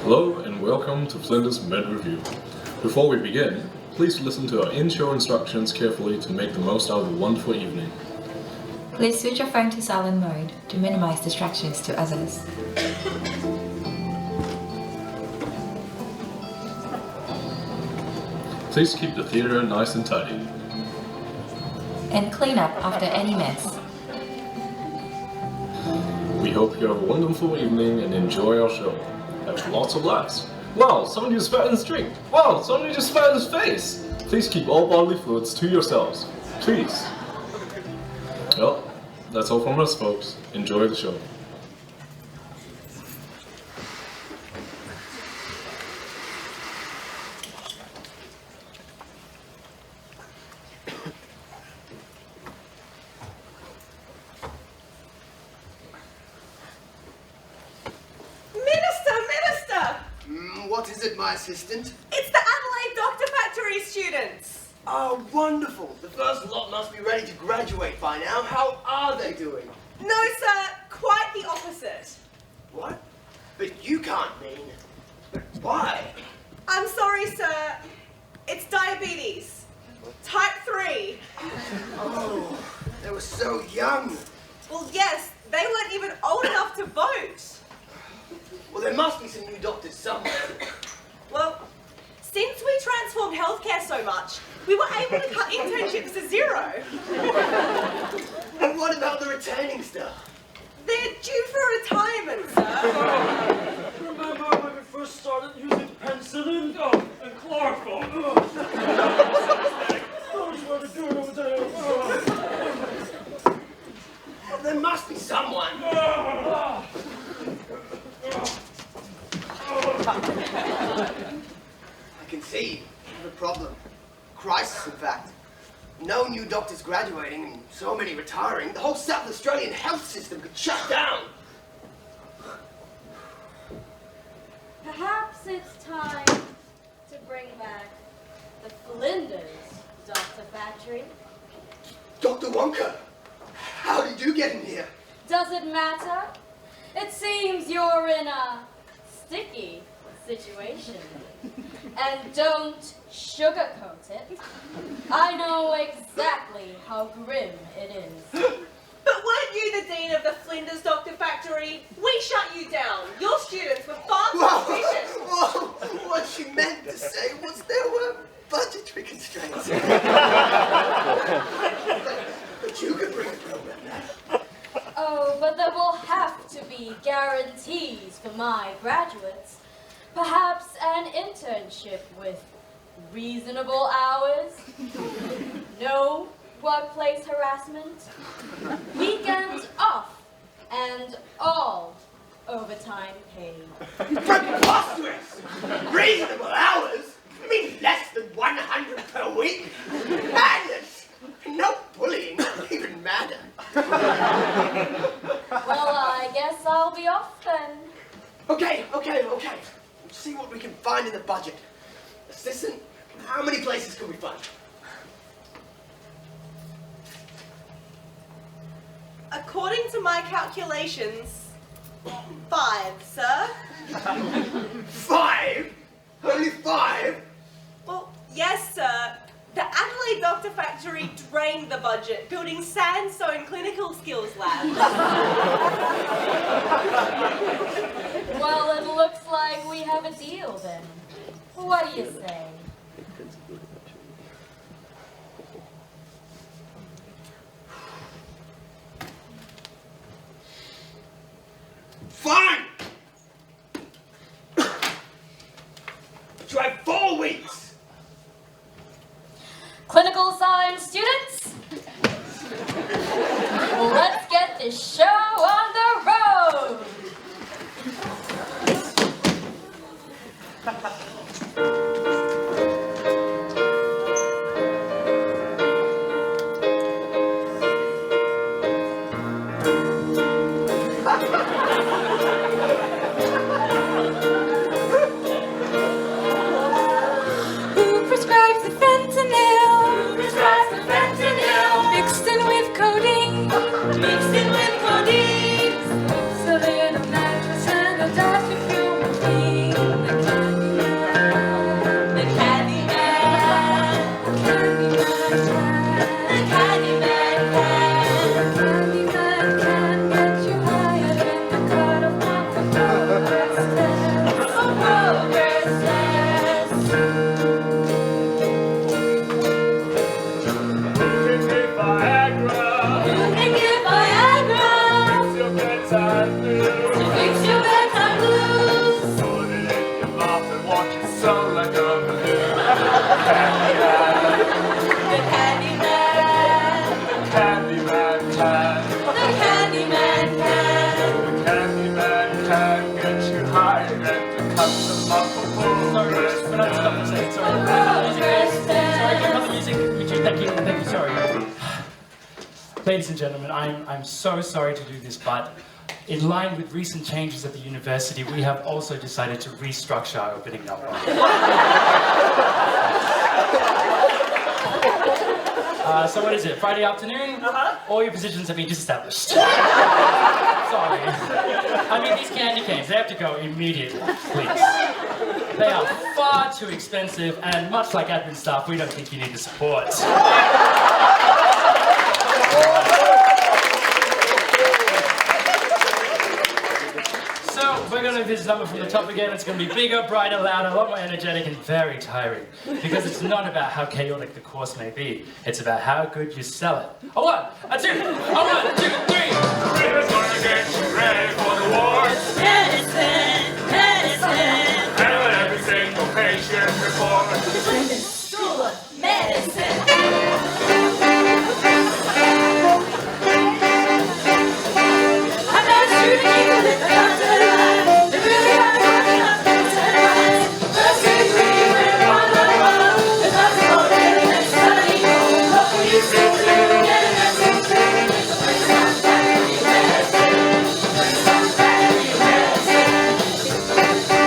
Hello and welcome to Flinders MedRevue. Before we begin, please listen to our in-show instructions carefully to make the most out of a wonderful evening. Please switch your phone to silent mode to minimize distractions to others. Please keep the theater nice and tidy. And clean up after any mess. We hope you have a wonderful evening and enjoy our show. Have lots of laughs. Wow, somebody just spat in his drink. Wow, somebody just spat in his face. Please keep all bodily fluids to yourselves. Please. Well, that's all from us, folks. Enjoy the show. What is it, my assistant? It's the Adelaide Doctor Factory students! Oh, wonderful! The first lot must be ready to graduate by now. How are they doing? No, sir, quite the opposite. What? But you can't mean... But why? I'm sorry, sir. It's diabetes. Type 3. Oh, they were so young. Well, yes, they weren't even old enough to vote. Well, there must be some new doctors somewhere. Well, since we transformed healthcare so much, we were able to cut internships to 0. And what about the returning staff? They're due for retirement, sir. Remember when we first started using penicillin? Oh, and chloroform. Those were the good old days. Well, there must be someone. I can see the problem. Crisis, in fact. No new doctors graduating and so many retiring. The whole South Australian health system could shut down. Perhaps it's time to bring back the Flinders Doctor Factory. Dr. Wonka, how did you get in here? Does it matter? It seems you're in a sticky situation. And don't sugarcoat it. I know exactly how grim it is. But weren't you the dean of the Flinders Doctor Factory? We shut you down. Your students were far too ambitious. Whoa! What she meant to say was there were budgetary constraints. But you could bring the program back. Oh, but there will have to be guarantees for my graduates. Perhaps an internship with reasonable hours, no workplace harassment, weekends off, and all overtime paid. Preposterous! Reasonable hours? I mean less than 100 per week? Madness! No bullying, even madder. Well, I guess I'll be off then. Okay. See what we can find in the budget. Assistant, how many places can we find? According to my calculations, 5, sir. 5? Only 5? Well, yes, sir. The Adelaide Doctor Factory drained the budget, building sandstone clinical skills labs. Well, it looks like we have a deal then. What do you say? Fine! Try 4 weeks! Clinical science students, let's get this show on the road! Who prescribes the fentanyl? Who prescribes the fentanyl? Ladies and gentlemen, I'm so sorry to do this, but in line with recent changes at the university, we have also decided to restructure our opening number. So what is it, Friday afternoon? All your positions have been disestablished. Sorry. I mean, these candy canes, they have to go immediately, please. They are far too expensive, and much like admin staff, we don't think you need the support. So, we're going to do this number from the top again. It's going to be bigger, brighter, louder, a lot more energetic, and very tiring. Because it's not about how chaotic the course may be. It's about how good you sell it. A one, a two, a 1, 2, 3. We're gonna get you ready for the war. Medicine, medicine. Handle every single patient report. School of medicine. I'm not shooting you with the guns alive. They really are working on things and lies. First degree, we're one on one. There's nothing more than a study. What will you say to get an answer? Bring some factory medicine. Bring some factory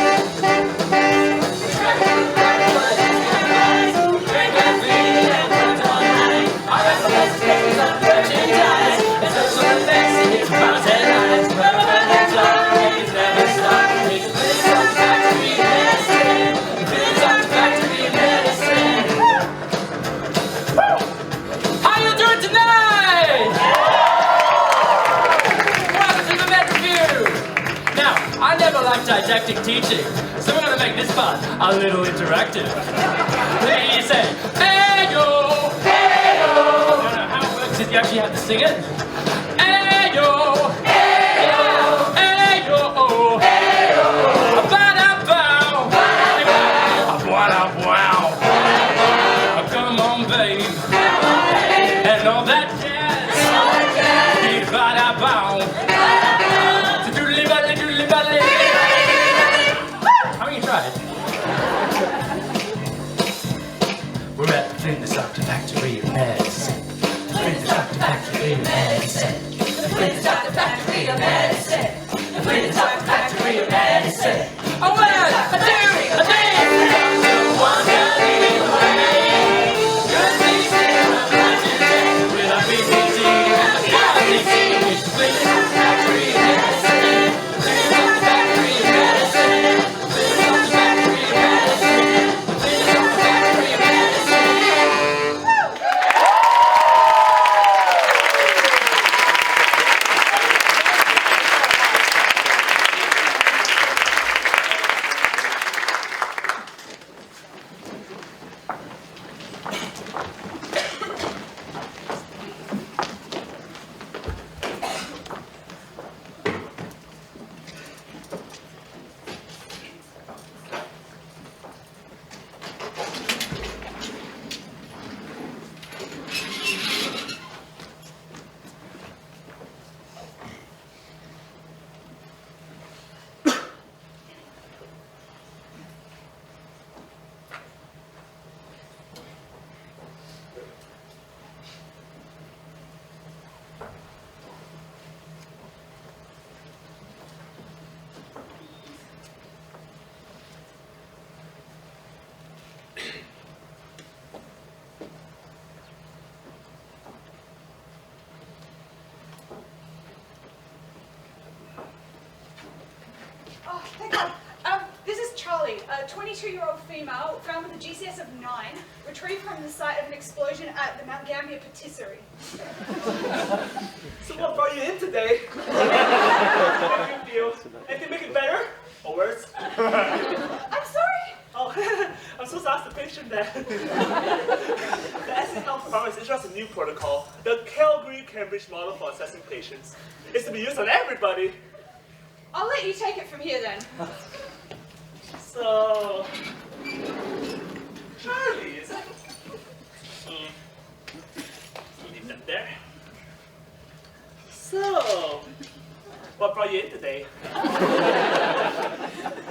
medicine. Try to do right for the advice. Drink caffeine and work all night. Our recipes days on merchandise. It's a sort of fancy, it's about 10 eyes. Wherever the clock, it's never stop. It's really some factory medicine. Really some factory medicine. How you doing tonight? Welcome to the MedRevue. Now, I never liked didactic teaching, so we're going to make this part a little interactive. Maybe you say, hey-yo, hey-yo. No, how it works is you actually have to sing it. Hey-yo, hey-yo, hey-yo, hey-yo. Ba-da-bow, ba-da-bow, ba-da-bow. Come on, babe. And all that jazz. Ba-da-bow. Doodly-badly, doodly-badly. How many you tried? We're at the Flinders Factory of Medicine. Flinders Factory of Medicine. Flinders Factory of Medicine. Flinders Factory of Medicine. A 1, a 2, a 3. One can lead the way. Good things here, I'm glad to take. With our BCT and the PRCT. It's the Flinders Factory of Medicine. Flinders Factory of Medicine. Flinders Factory of Medicine. Flinders Factory of Medicine. Oh, thank God. This is Charlie, a 22-year-old female found with a GCS of 9, retrieved from the site of an explosion at the Mount Gambier patisserie. So what brought you in today? How do you feel? Anything make it better? Or worse? I'm sorry. Oh, I'm supposed to ask the patient that. The SA Health Department has introduced a new protocol, the Calgary-Cambridge model for assessing patients. It's to be used on everybody. I'll let you take it from here then. So, Charlie, is it? Leave that there. So, what brought you in today?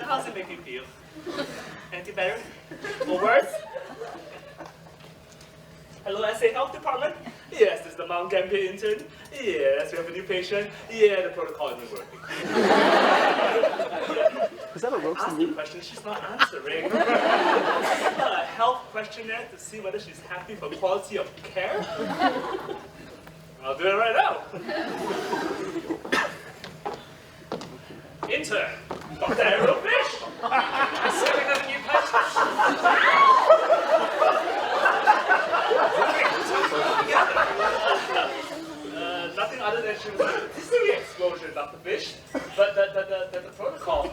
How's it make you feel? Anything better? Or worse? Hello, SA Health Department? Yes, this is the Mount Gambier intern. Yes, we have a new patient. Yeah, the protocol isn't working. Is that a roast? I asked her a question, she's not answering. It's not a health questionnaire to see whether she's happy for quality of care. I'll do it right now. Intern, Dr. Aerofish. Assuming that a new patient. Nothing other than she was a dizzy explosion, Dr. Fish. But the protocol,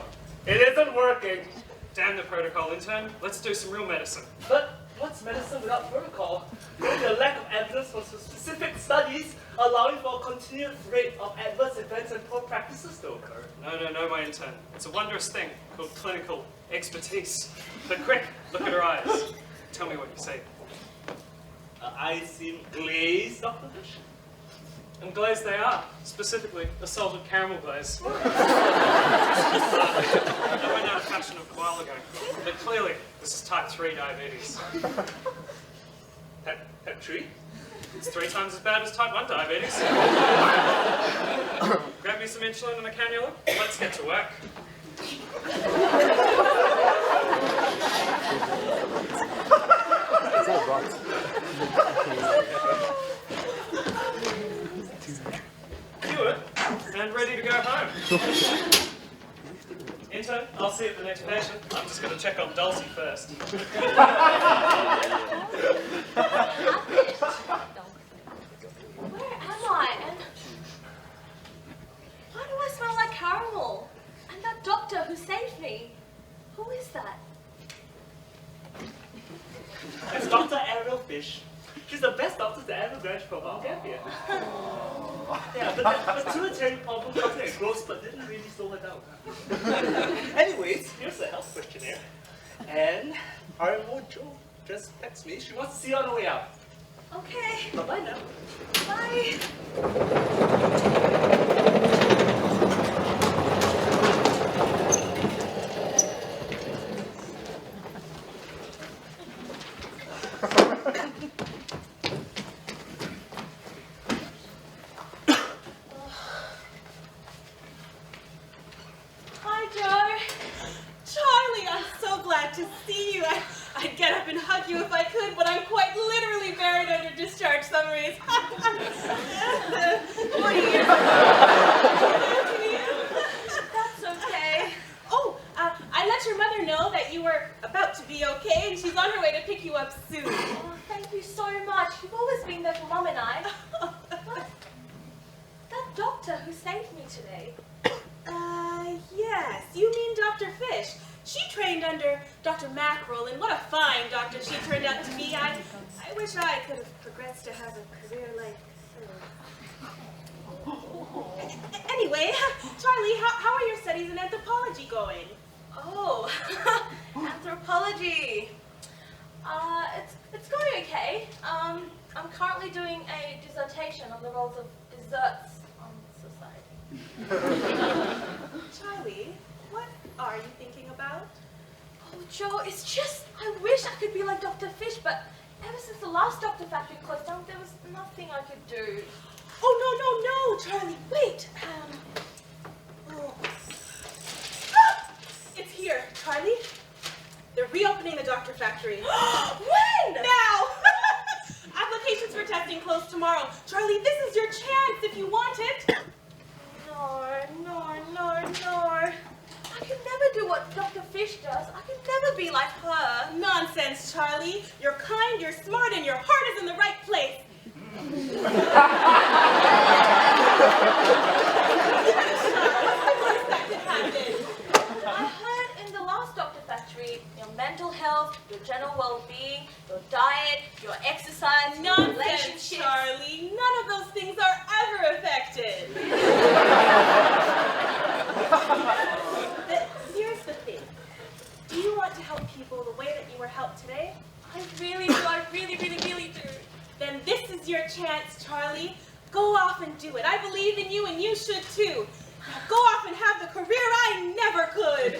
it isn't working. Damn the protocol, intern. Let's do some real medicine. But what's medicine without protocol? There's a lack of evidence for specific studies allowing for a continued rate of adverse events and poor practices to occur. No, my intern. It's a wondrous thing called clinical expertise. But quick, look at her eyes. Tell me what you see. Eyes seem glazed, Dr. Fish. And glaze they are, specifically a salted caramel glaze. That went out of fashion a while ago. But clearly, this is type 3 diabetes. Type 3? It's 3 times as bad as type 1 diabetes. Grab me some insulin and a cannula. Let's get to work. It's all box. Cured and ready to go home. Intern, I'll see you at the next patient. I'm just going to check on Dulcie first. Where am I? And why do I smell like caramel? And that doctor who saved me, who is that? It's Dr. Ariel Fish. She's the best doctor to ever graduate from Mount Gambier. Yeah, but the pituitary problem caused her a growth but didn't really slow her down. Anyways, here's the health questionnaire. And RMO Joe just texted me. She wants to see you on the way out. Okay. Bye-bye now. Bye. Hi, Joe. Charlie, I'm so glad to see you. I'd get up and hug you if I could, but I'm quite literally buried under discharge summaries. What are you? That's okay. Oh, I let your mother know that you were about to be okay, and she's on her way to pick you up soon. Oh, thank you so much. You've always been there for Mum and I. What? That doctor who saved me today. Yes, you mean Dr. Fish. She trained under Dr. Mackerel, and what a fine doctor she turned out to be. I wish I could have progressed to have a career like her. Anyway, Charlie, how are your studies in anthropology going? Oh, anthropology. It's going okay. I'm currently doing a dissertation on the roles of desserts on society. Charlie, what are you thinking about? Oh, Joe, it's just, I wish I could be like Dr. Fish, but ever since the last Dr. Factory closed down, there was nothing I could do. Oh, no, Charlie, wait. Oh. Ah! It's here, Charlie. They're reopening the Doctor Factory. When? Now! Applications for testing close tomorrow. Charlie, this is your chance if you want it. No. I could never do what Dr. Fish does. I could never be like her. Nonsense, Charlie. You're kind, you're smart, and your heart is in the right place. Of course that could happen. I heard in the last Dr. Factory, mental health, your general well-being, your diet, your exercise, Nonsense, relationships. Charlie. None of those things are ever affected. Here's the thing. Do you want to help people the way that you were helped today? I really do. I really do. Then this is your chance, Charlie. Go off and do it. I believe in you and you should too. Now go off and have the career I never could.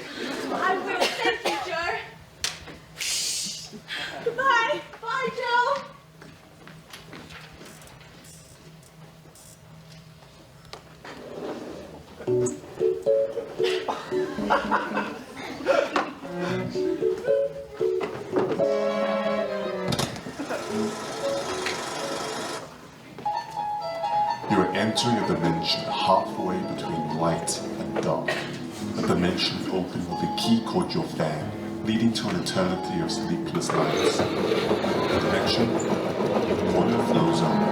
I will. Thank you, Joe. Goodbye. Bye, Joe. You are entering a dimension halfway between light and dark. A dimension open with a key called your fan, leading to an eternity of sleepless nights. A dimension called the flow zone.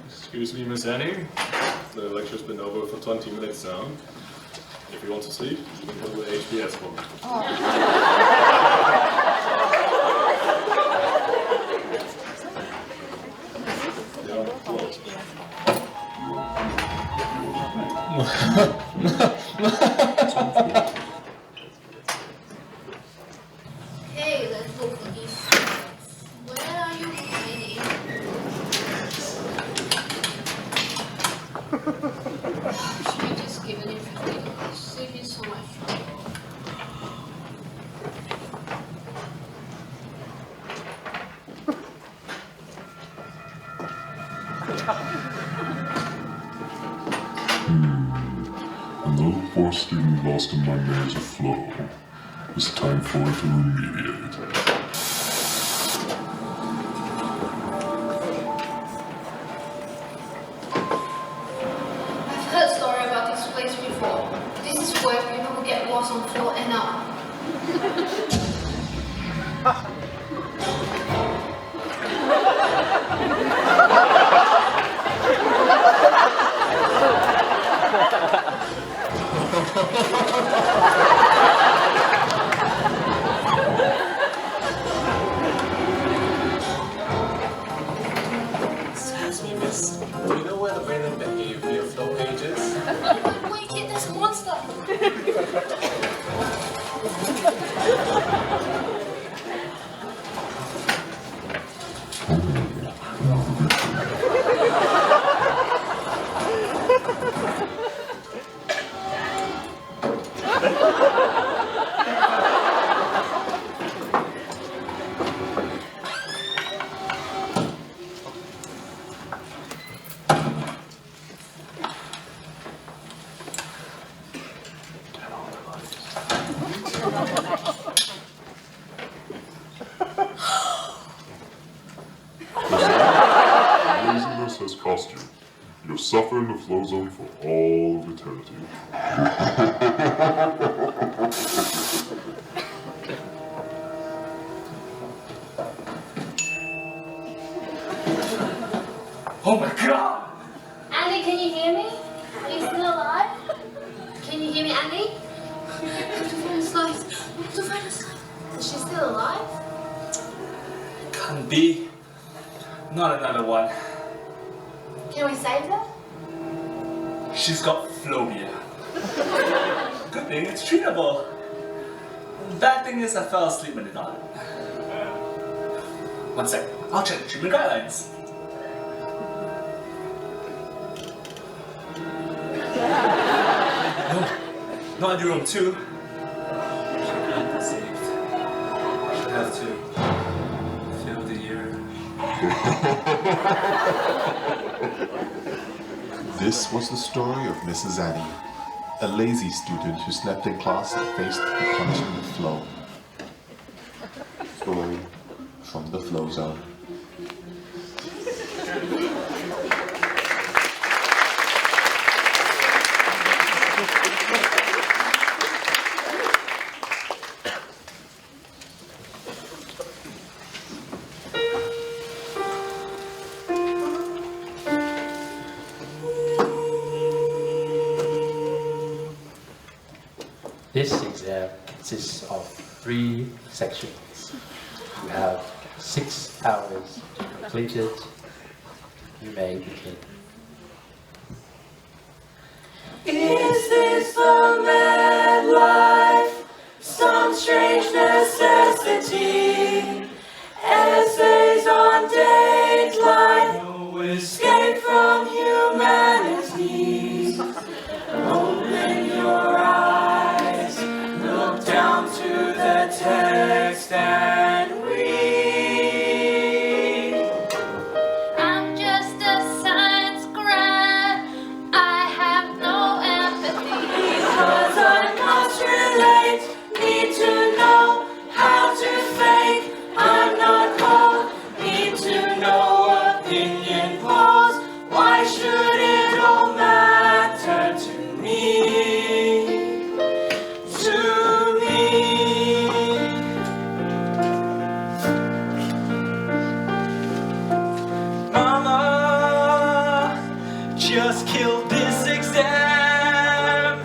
Excuse me, Miss Annie. The lecture's been over for 20 minutes now. If you want to sleep, you can go to the HBS room. Hey, let's look for these secrets. Where are you hiding? Should we just give it everything? Save you so much trouble. Another poor student lost in my maze of flow. It's time for it to remediate. I've heard a story about this place before. This is where people who get lost on the floor end up. Excuse me, miss. Do you know where the random behavior flow page is? Wait, kid, there's a monster! Laziness has cost you. You'll suffer in the flow zone for all of eternity. Oh my god! Andy, can you hear me? Are you still alive? Can you hear me, Andy? Is she still alive? Can't be. Not another one. Can we save her? She's got phobia. Good thing it's treatable. Bad thing is I fell asleep when it got it. One sec, I'll check the treatment guidelines. No, not in room 2. Should have to fill the year. This was the story of Mrs. Annie, a lazy student who slept in class and faced the punishment of flow. Story from the flow zone. This exam consists of 3 sections. You have 6 hours to complete it. You may begin. Is this the mad life? Some strange necessity? Essays on dateline? No escape from humanity. Open your eyes, look down to the text and read. I'm just a science grad. I have no empathy. Because I must relate, need to know how to fake. I'm not cold, need to know opinion polls. Why should it all matter to me? To me. Mama just killed this exam.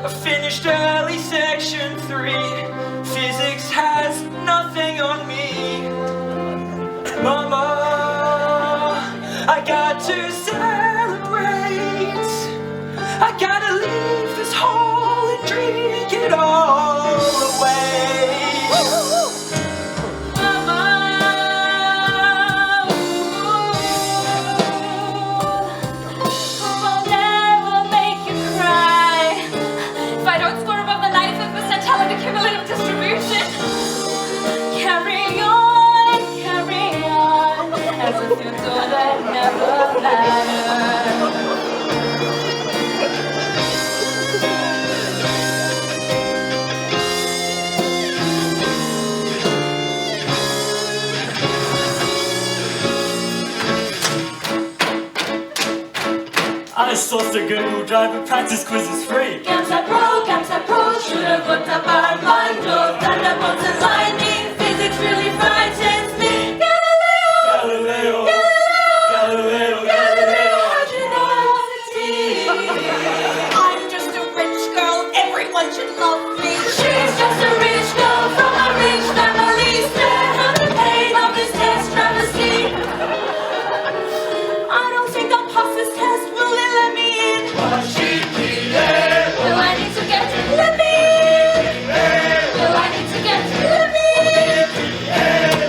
I finished early section 3. Physics has nothing on me. Mama, I got to celebrate. I gotta leave this hall and drink it all away. Mama, will make you cry. If I don't score above the 95th percentile in the cumulative distribution, carry on, as if you thought I'd never matter. I sourced a Google Drive and practice quizzes free. Gamsa Pro, should have looked up our bundle. Thunderbolts and lightning, physics really frightens me. Galileo, how'd you know? I'm just a rich girl, everyone should love me. She's just a rich girl from a rich family. Spare her the pain of this test travesty. I don't think I'll pass this test. Will they let me in? Will I need to get let me in? Will I need to get let me in?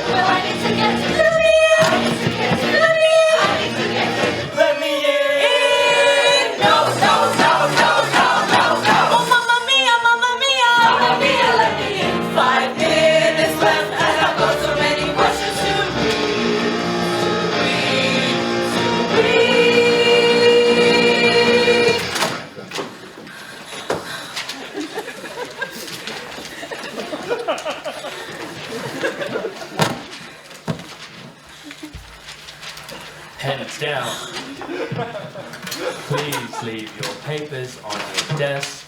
Will I need to get let me in? I need to get let me in. I need to get Let me in. no. Oh, mamma mia, let me in. 5 minutes left and I've got so many questions to Pens down. Please leave your papers on your desk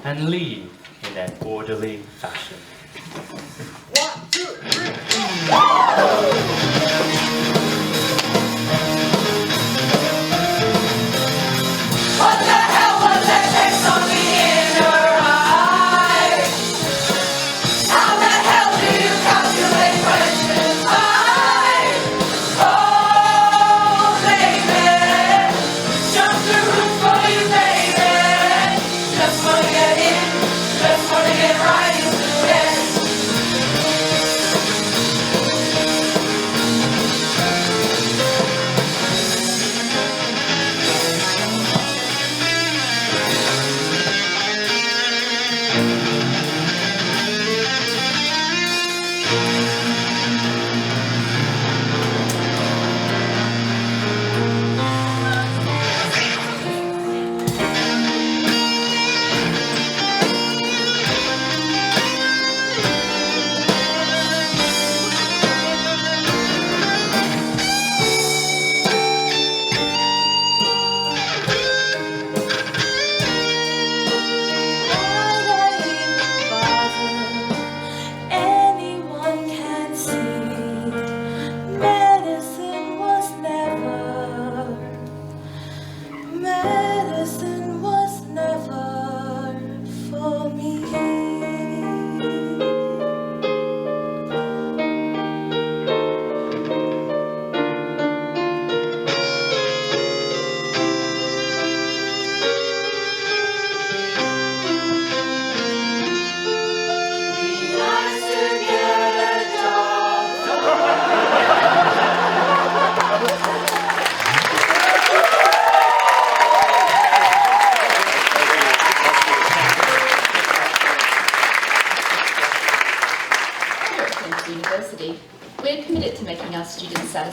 and leave in an orderly fashion. What the hell was that text on the inner eye? How the hell do you calculate question 5? Oh, baby, jump the roof for you, baby. Just wanna get in, just wanna get right into it.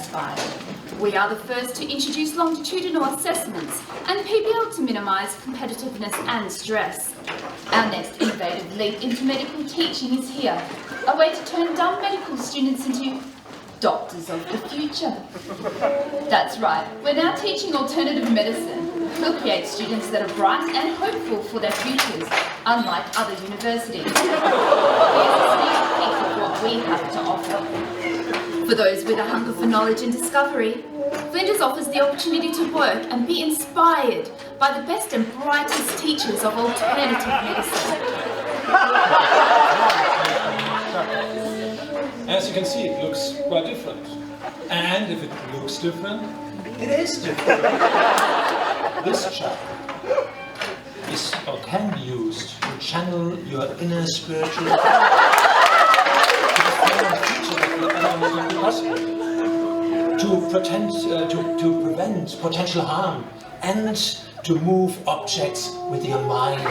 satisfied. We are the first to introduce longitudinal assessments and PBL to minimise competitiveness and stress. Our next innovative leap into medical teaching is here, a way to turn dumb medical students into doctors of the future. That's right, we're now teaching alternative medicine. We'll create students that are bright and hopeful for their futures, unlike other universities. Here's a sneak peek of what we have to offer. For those with a hunger for knowledge and discovery, Flinders offers the opportunity to work and be inspired by the best and brightest teachers of alternative medicine. As you can see, it looks quite different. And if it looks different, it is different. This chart is or can be used to channel your inner spiritual to prevent potential harm and to move objects with your mind.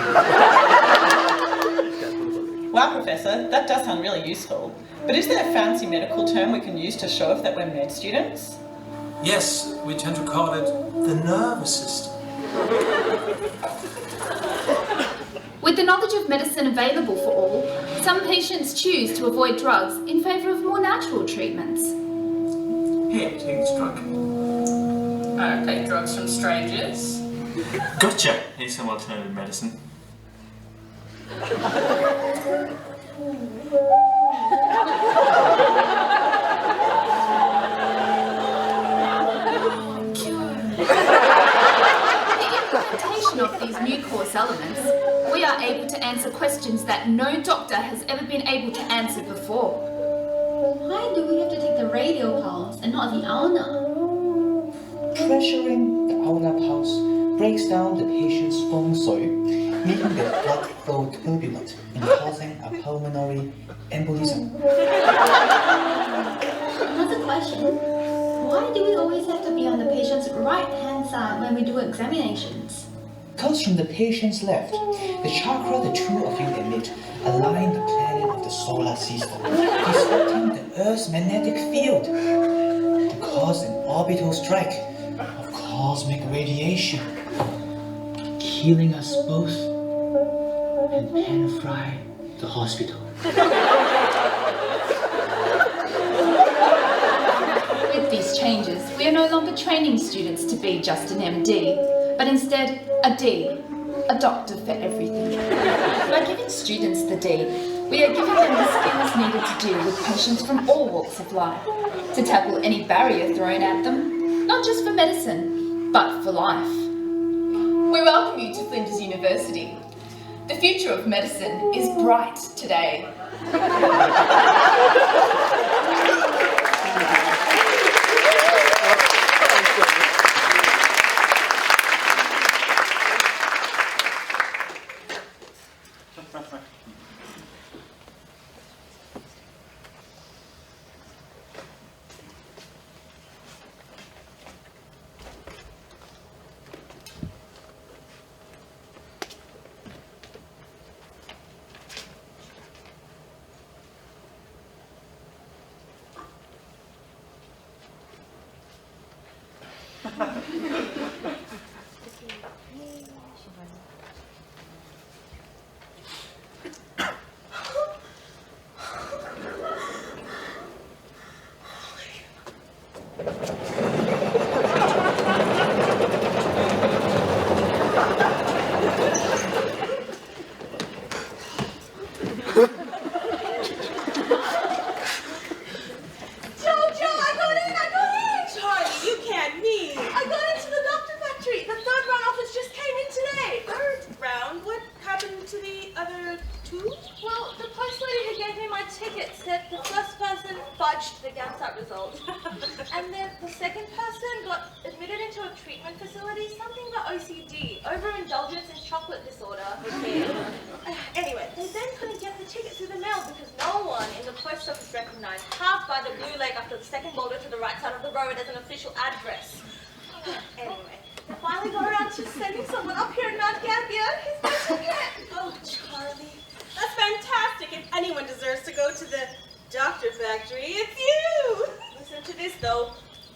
Wow, Professor, that does sound really useful. But is there a fancy medical term we can use to show off that we're med students? Yes, we tend to call it the nervous system. With the knowledge of medicine available for all, some patients choose to avoid drugs in favour of more natural treatments. Here, take this drug. I don't take drugs from strangers. Gotcha! Here's some alternative medicine. Of these new course elements, we are able to answer questions that no doctor has ever been able to answer before. Why do we have to take the radial pulse and not the ulnar? Pressuring the ulnar pulse breaks down the patient's feng shui, making the blood flow turbulent and causing a pulmonary embolism. Another question. Why do we always have to be on the patient's right-hand side when we do examinations? Because from the patient's left, the chakra the two of you emit align the planet of the solar system, disrupting the Earth's magnetic field to cause an orbital strike of cosmic radiation, killing us both and pan-fry the hospital. With these changes, we are no longer training students to be just an MD, but instead a D, a doctor for everything. By giving students the D, we are giving them the skills needed to deal with patients from all walks of life, to tackle any barrier thrown at them, not just for medicine, but for life. We welcome you to Flinders University. The future of medicine is bright today.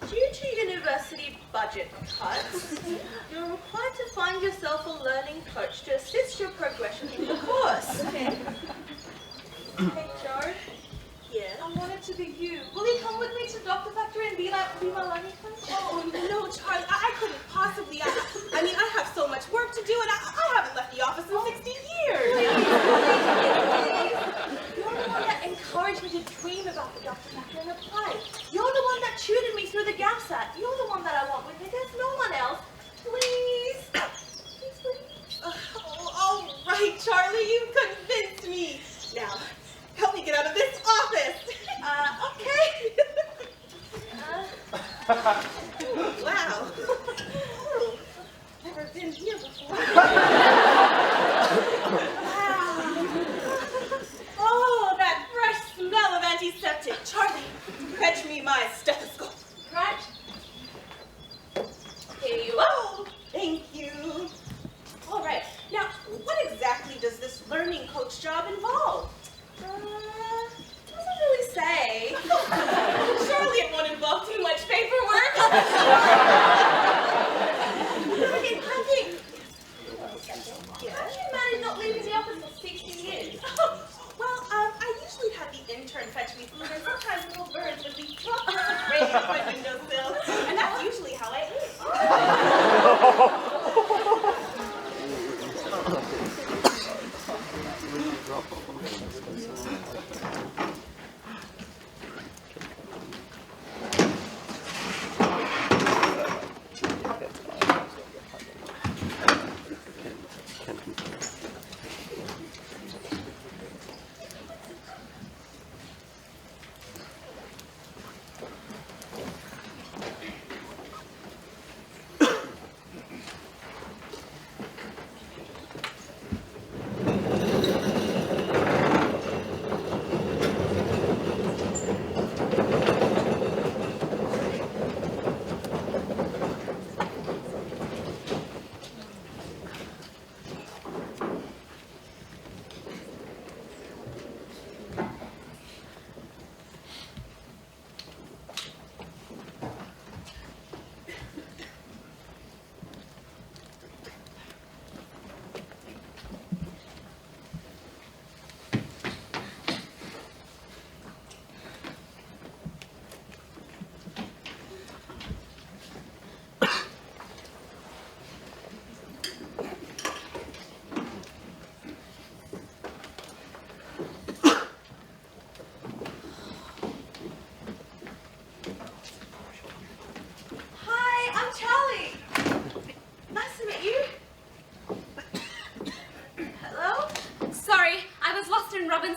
Due to university budget cuts, you're required to find yourself a learning coach to assist your progression through the course. Hey, Joe. Yeah? I want it to be you. Will you come with me to Doctor Factory and be my learning coach? Oh, no, Charlie. I couldn't possibly. I mean, I have so much work to do, and I haven't left the office in 60 years. Please. You're the one that encouraged me to dream about the Doctor Factory and apply. You're the one that tutored me through the GAPSAT. You're the one that I want with me. There's no one else. Please. Please. All right, Charlie. You convinced me. Now, help me get out of this office. Okay. Wow. Never been here before. Wow. Oh, that fresh smell of antiseptic. Charlie, fetch me my stethoscope. Right. Here you are. Thank you. All right. Now, what exactly does this learning coach job involve? Doesn't really say. Surely it won't involve too much paperwork. Hunting. Yeah. How did you manage not leaving the office for 60 years? Well, I usually have the intern fetch me food, and sometimes little birds would leave chocolates and rain on my windowsill, and that's usually how I eat.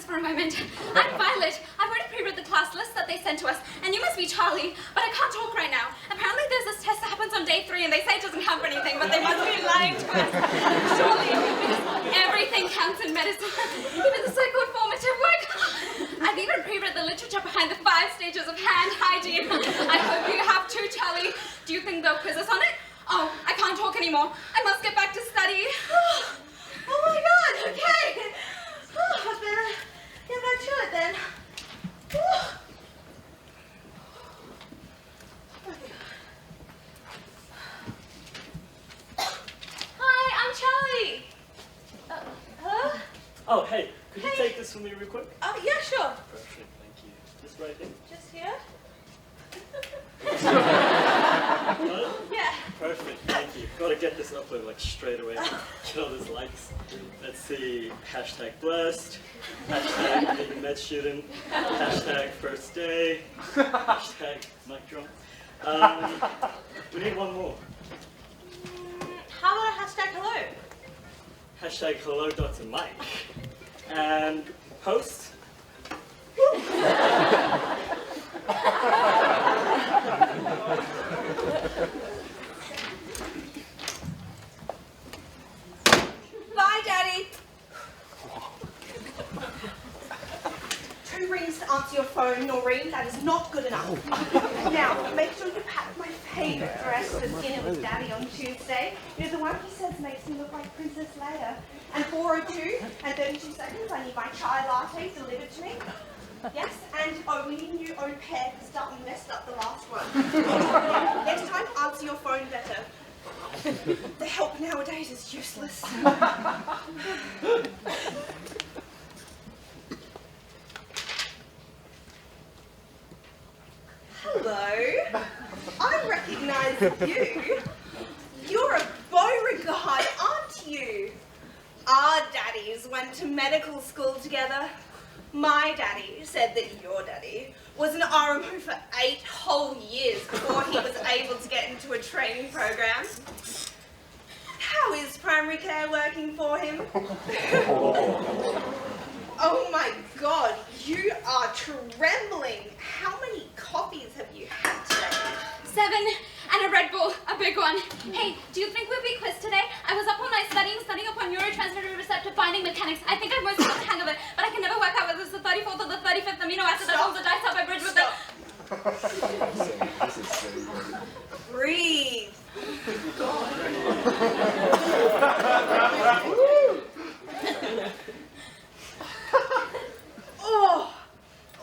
For a moment. I'm Violet. I've already pre-read the class list that they sent to us, and you must be Charlie, but I can't talk right now. Apparently there's this test that happens on day 3, and they say it doesn't count for anything, but they must be lying to us. Surely, because everything counts in medicine, even the so-called formative work. I've even pre-read the literature behind the 5 stages of hand hygiene. I hope you have too, Charlie. Do you think they'll quiz us on it? Oh, I can't talk anymore. I must get back to study. Oh my God, okay. I better get back to it then. Hi, I'm Charlie. Hello? Oh, hey, could you take this for me real quick? Yeah, sure. Perfect, thank you. Just right here. Just here? Yeah. Perfect, thank you. Gotta get this upload like straight away. Get all those likes. Let's see, hashtag blessed, hashtag being a med student, hashtag first day, hashtag mic drop. We need one more. How about a hashtag hello? Hashtag hello Dr. Mike. And post. Bye, Daddy. 2 rings to answer your phone, Noreen. That is not good enough. Now, make sure you pack my favourite dress for dinner with Daddy on Tuesday. You know, the one he says makes me look like Princess Leia. And 4:02 and 32 seconds, I need my chai latte delivered to me. Yes, and we need a new own pair because Dalton messed up the last one. Next time, answer your phone better. The help nowadays is useless. Hello. I recognise you. You're a Beauregard, aren't you? Our daddies went to medical school together. My daddy said that your daddy was an RMO for 8 whole years before he was able to get into a training program. How is primary care working for him? Oh my God, you are trembling. How many coffees have you had today? 7 and a Red Bull, a big one. Hey, do you think we'll be quizzed today? I was up all night studying up on neurotransmitter receptor binding mechanics. I think I've mostly got the hang of it, but I can never work out whether it's the 34th or the 35th amino acid that holds the dice up I bridge with the... Breathe.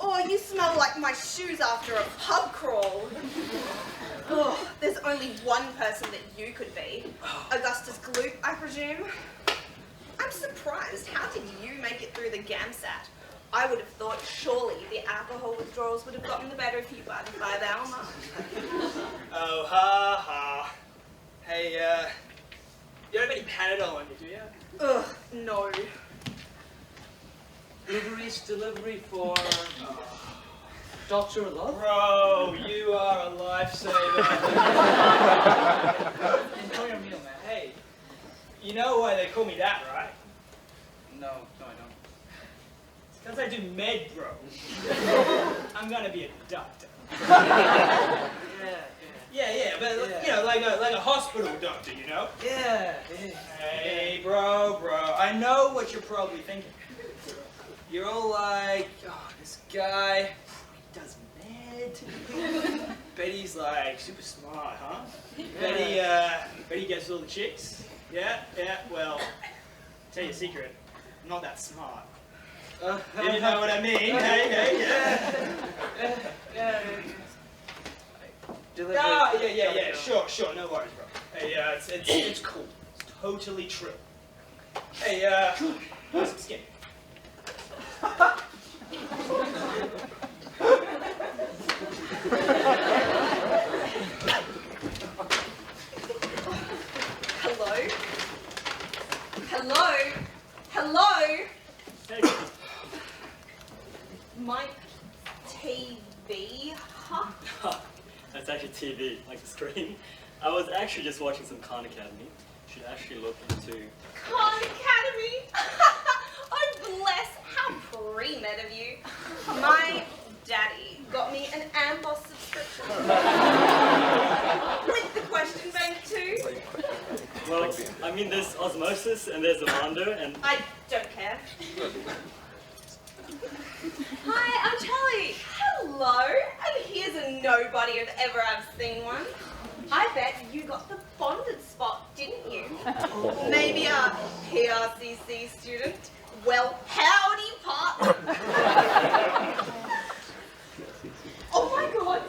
Oh, you smell like my shoes after a pub crawl. Oh, there's only one person that you could be. Augustus Gloop, I presume. I'm surprised. How did you make it through the GAMSAT? I would have thought surely the alcohol withdrawals would have gotten the better of you by the 5-hour mark. Oh, ha ha. Hey, you don't have any Panadol on you, do you? Ugh, no. Delivery for Dr. Love? Bro, you are a lifesaver. Enjoy your meal, man. Hey, you know why they call me that, right? No, I don't. It's because I do med, bro. I'm gonna be a doctor. Yeah, but you know, like a hospital doctor, you know? Yeah. Hey, bro, I know what you're probably thinking. You're all like, oh, this guy, he does med. Bet he's like super smart, huh? Bet he gets all the chicks. Yeah, well, tell you a secret, I'm not that smart. If you know what I mean, hey, yeah. Yeah, sure, no worries, bro. Hey, it's cool. It's totally true. Hey, how's the skin? Hello? My TV, huh? That's actually TV, like the screen. I was actually just watching some Khan Academy. You should actually look into... Khan Academy? Oh, bless, how pre-med of you. My daddy got me an Amboss subscription. With the question bank too. Well, I mean, there's Osmosis and there's Amanda and... I don't care. Hi, I'm Charlie. Hello. And here's a nobody if ever I've seen one. I bet you got the bonded spot, didn't you? Maybe a PRCC student? Well, howdy, partner. Oh my God.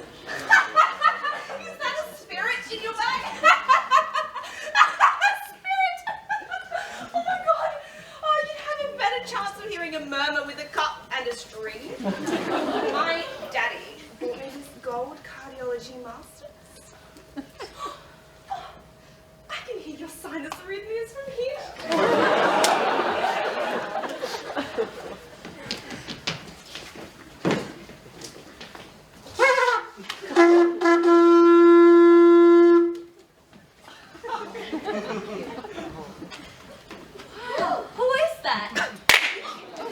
Is that a spirit in your bag? Spirit! Oh my God. Oh, you'd have a better chance of hearing a murmur with a cup and a string. My daddy bought me this gold cardiology master's. I can hear your sinus arrhythmias from here. Who is that?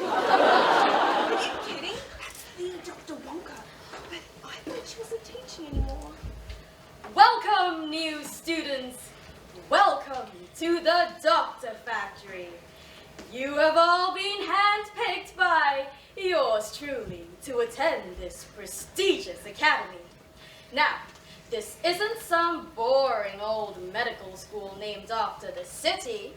Are you kidding? That's the Dr. Wonka. But I thought she wasn't teaching anymore. Welcome, new students. Welcome to the Doctor Factory. You have all been handpicked by yours truly to attend this prestigious academy. Now, this isn't some boring old medical school named after the city.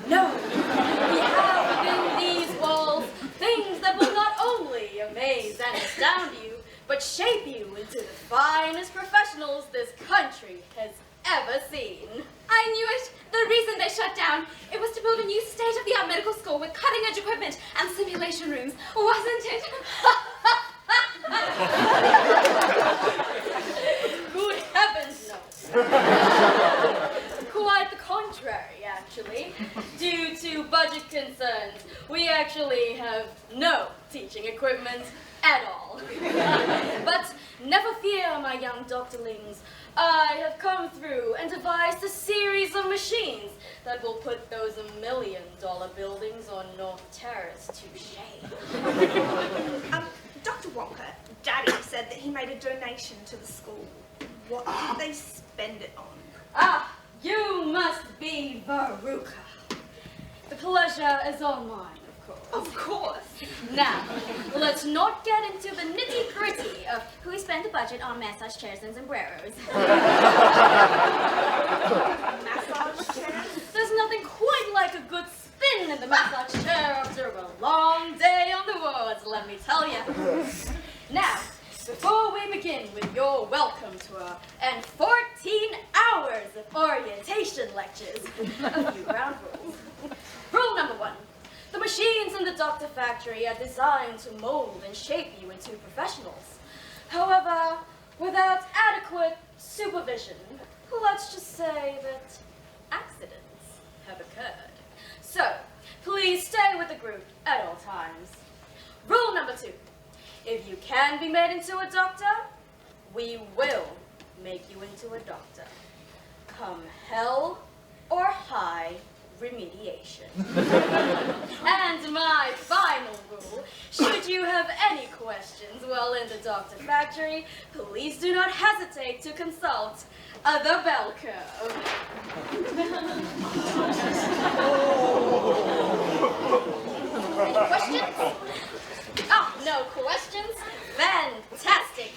No, we have within these walls things that will not only only amaze and astound you, but shape you into the finest professionals this country has ever seen. I knew it! The reason they shut down, it was to build a new state-of-the-art medical school with cutting-edge equipment and simulation rooms, wasn't it? Good heavens, no. Quite the contrary, actually. Due to budget concerns, we actually have no teaching equipment at all. But never fear, my young doctorlings. I have come through and devised a series of machines that will put those $1 million buildings on North Terrace to shame. Dr. Wonka, Daddy said that he made a donation to the school. What did they spend it on? Ah, you must be Veruca. The pleasure is all mine, of course. Of course. Now, let's not get into the nitty-gritty of who spent the budget on massage chairs and sombreros. Massage chairs? There's nothing quite like a good spin in the massage chair after a long day on the wards, let me tell you. Now, before we begin with your welcome tour and 14 hours of orientation lectures, a few ground rules. Rule number 1. The machines in the doctor factory are designed to mold and shape you into professionals. However, without adequate supervision, let's just say that accidents have occurred. So, please stay with the group at all times. Rule number 2. If you can be made into a doctor, we will make you into a doctor. Come hell or high remediation. And my final rule, should you have any questions while in the doctor factory, please do not hesitate to consult the bell curve. Any questions? Oh, no questions? Fantastic!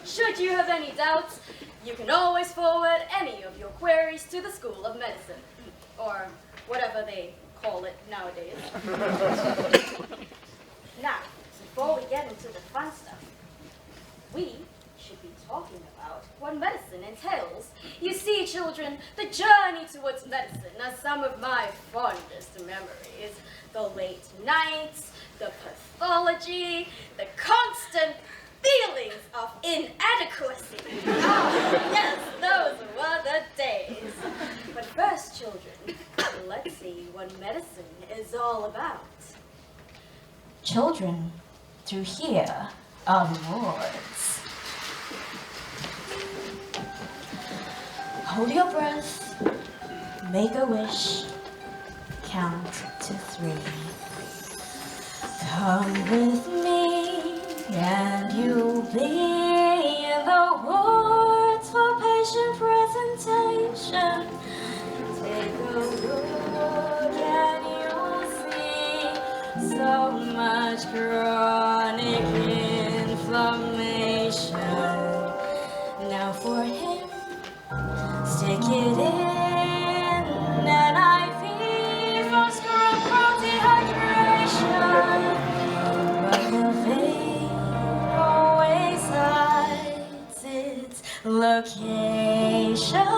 Should you have any doubts, you can always forward any of your queries to the School of Medicine, or whatever they call it nowadays. Now, before we get into the fun stuff, we should be talking about what medicine entails. You see, children, the journey towards medicine are some of my fondest memories. The late nights, the pathology, the constant feelings of inadequacy. Oh, yes, those were the days. But first, children, let's see what medicine is all about. Children, through here are rewards. Hold your breath, make a wish, count to 3. Come with me and you'll be in the wards for patient presentation. Take a look and you'll see so much chronic inflammation. Now for him, stick it in an IV for scrub dehydration. But the vein always hides its location.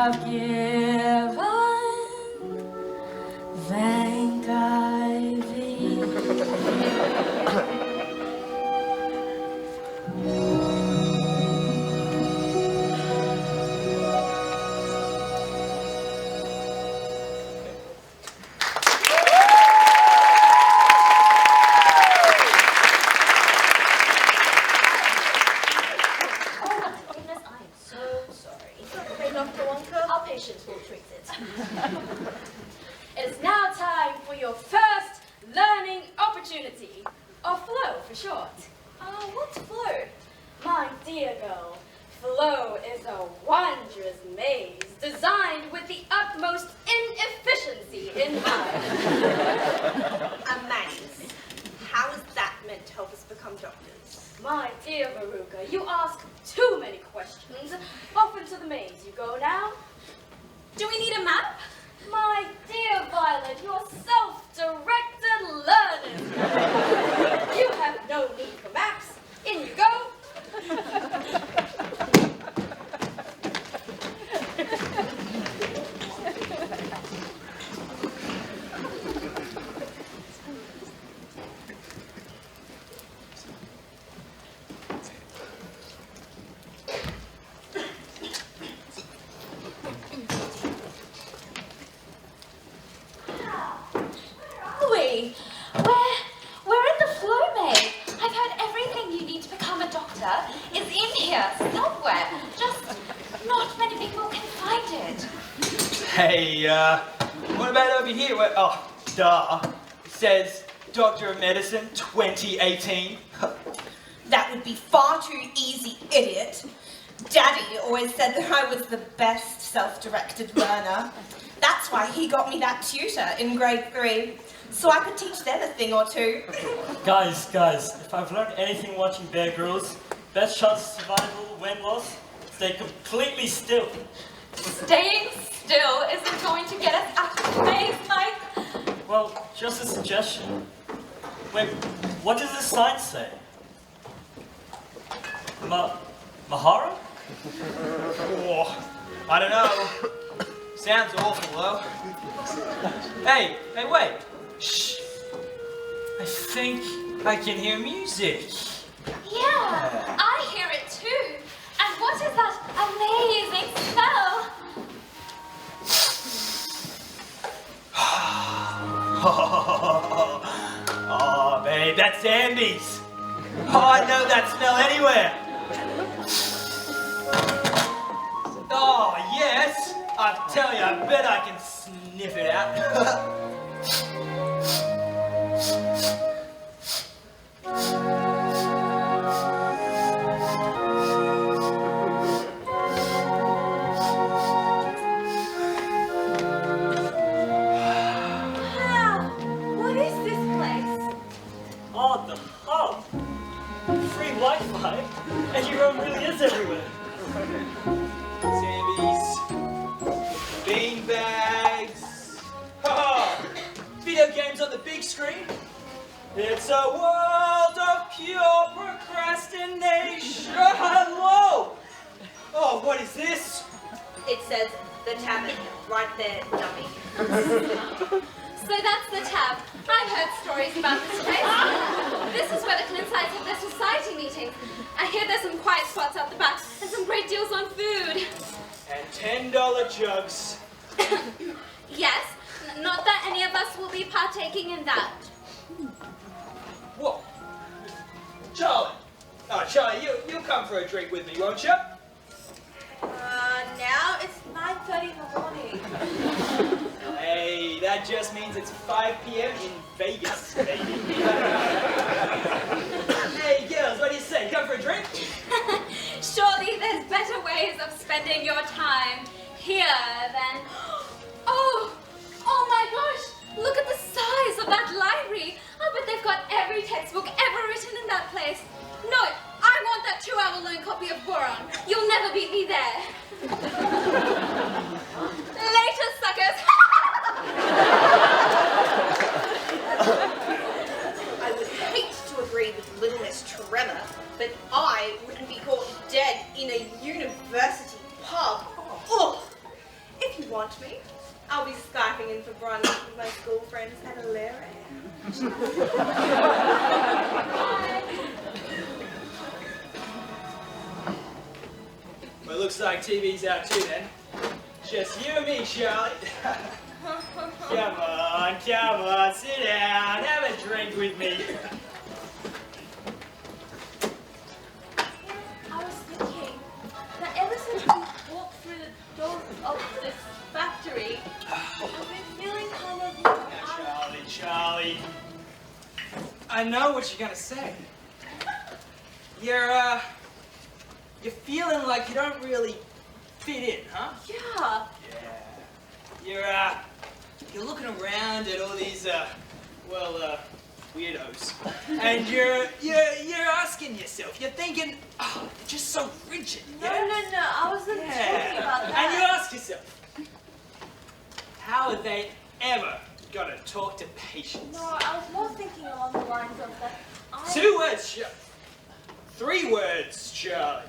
have given, thank I thee. It's now time for your first learning opportunity, or flow for short. What's flow? My dear girl, flow is a wondrous maze designed with the utmost inefficiency in mind. A maze? How is that meant to help us become doctors? My dear Veruca, you ask too many questions. Off into the maze you go now. Do we need a map? My dear Violet, you're self-directed learners. You have no need for maps. In you go. We're in the flow maze. I've heard everything you need to become a doctor is in here somewhere. Just not many people can find it. Hey, what about over here? Where, oh, duh. It says Doctor of Medicine 2018. That would be far too easy, idiot. Daddy always said that I was the best self-directed learner. That's why he got me that tutor in grade 3. So I could teach them a thing or two. Guys, if I've learned anything watching Bear Grylls, best chance of survival when lost, stay completely still. Staying still isn't going to get us out of the maze, Mike. Well, just a suggestion. Wait, what does this sign say? Mahara? Oh, I don't know. Sounds awful, though. Hey, wait. Shh. I think I can hear music. Yeah, I hear it too. And what is that amazing smell? Oh, babe, that's Andy's. Oh, I know that smell anywhere. Oh, yes. I tell you, I bet I can sniff it out. What is this place? Oh, the hub! Free Wi-Fi, and your room really is everywhere. Sambies, beanbags, video games on the big screen. It's a world of pure procrastination. Hello! Oh, what is this? It says the tavern right there, dummy. So that's the tab. I've heard stories about this place. This is where the Clinsides have their society meetings. I hear there's some quiet spots out the back and some great deals on food. And $10 jugs. Yes, not that any of us will be partaking in that. Whoa. Charlie. Oh, Charlie, you'll come for a drink with me, won't you? Now it's 9:30 in the morning. Hey, that just means it's 5 p.m. in Vegas, baby. Hey, girls, what do you say? Come for a drink? Surely there's better ways of spending your time here than... Oh my gosh! Look at the size of that library! I bet they've got every textbook ever written in that place. No, I want that 2-hour loan copy of Boron. You'll never beat me there. Later, suckers! I would hate to agree with Little Miss Tremor, but I wouldn't be caught dead in a university pub. Ugh. want me? I'll be Skyping in for brunch with my school friends at 11. Well, it looks like TV's out too then. Just you and me, Charlie. Come on, sit down, have a drink with me. I was thinking that ever since we walked through the doors of this factory, I've been feeling kind of... Charlie. I know what you're gonna say. You're feeling like you don't really fit in, huh? Yeah. You're looking around at all these, weirdos, and you're asking yourself, you're thinking, oh, they're just so rigid. No, I wasn't talking about that. And you ask yourself, how are they ever gonna talk to patients? No, I was more thinking along the lines of that. 2 words, 3 words, Charlie.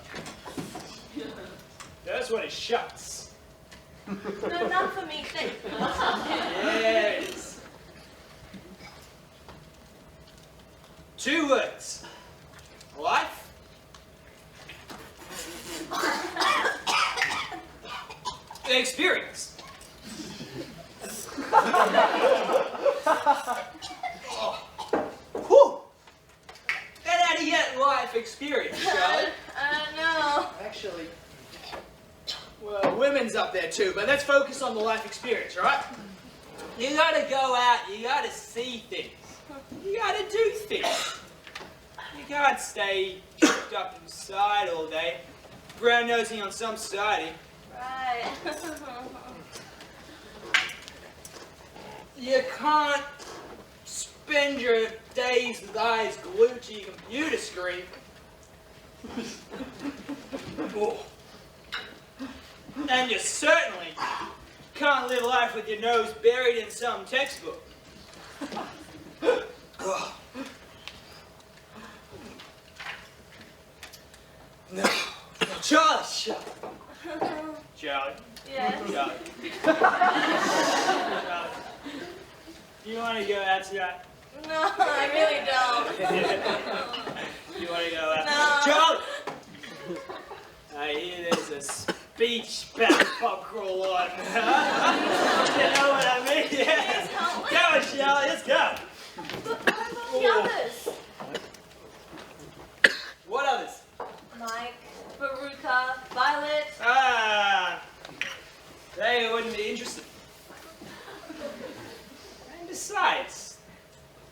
That's when it shuts. No, not for me. Yes. 2 words. Life. Experience. Whew. And how do you get life experience, Charlie? No. Actually, well, women's up there too, but let's focus on the life experience, right? You gotta go out, you gotta see things. You gotta do things. You can't stay cooped up inside all day, brown-nosing on some society. Right. You can't spend your days with eyes glued to your computer screen. Oh. And you certainly can't live life with your nose buried in some textbook. Oh. No. Charlie, Charlie. Yes. Charlie. Charlie. You want to go out tonight? No, I really don't. You want to go out? No. Charlie! I hear there's a speech about pop crawl on. You know what I mean? Yeah. Go on, Charlie, let's go. But what about the others? What others? Mike, Veruca, Violet. They wouldn't be interested. And besides,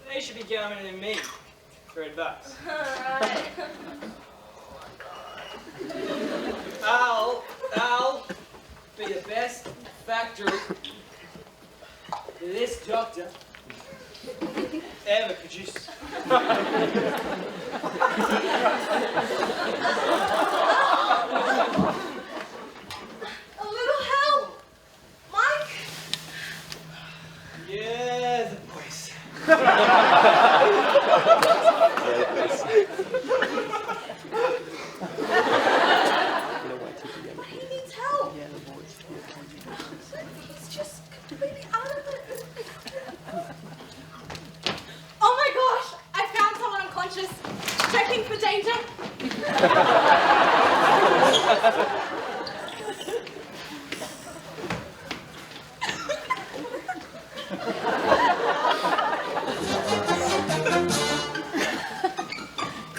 they should be coming to me for advice. Right. I'll be the best factory this doctor ever produced. A little help, Mike. Yeah, the voice. He needs help. He's just completely out of it. Oh my gosh! I found someone unconscious. Checking for danger.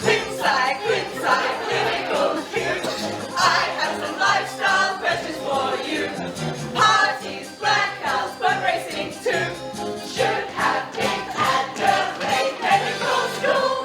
Inside, clinical cute. I have some lifestyle questions for you. Parties, blackouts, but racing too. Should have been at the late medical school.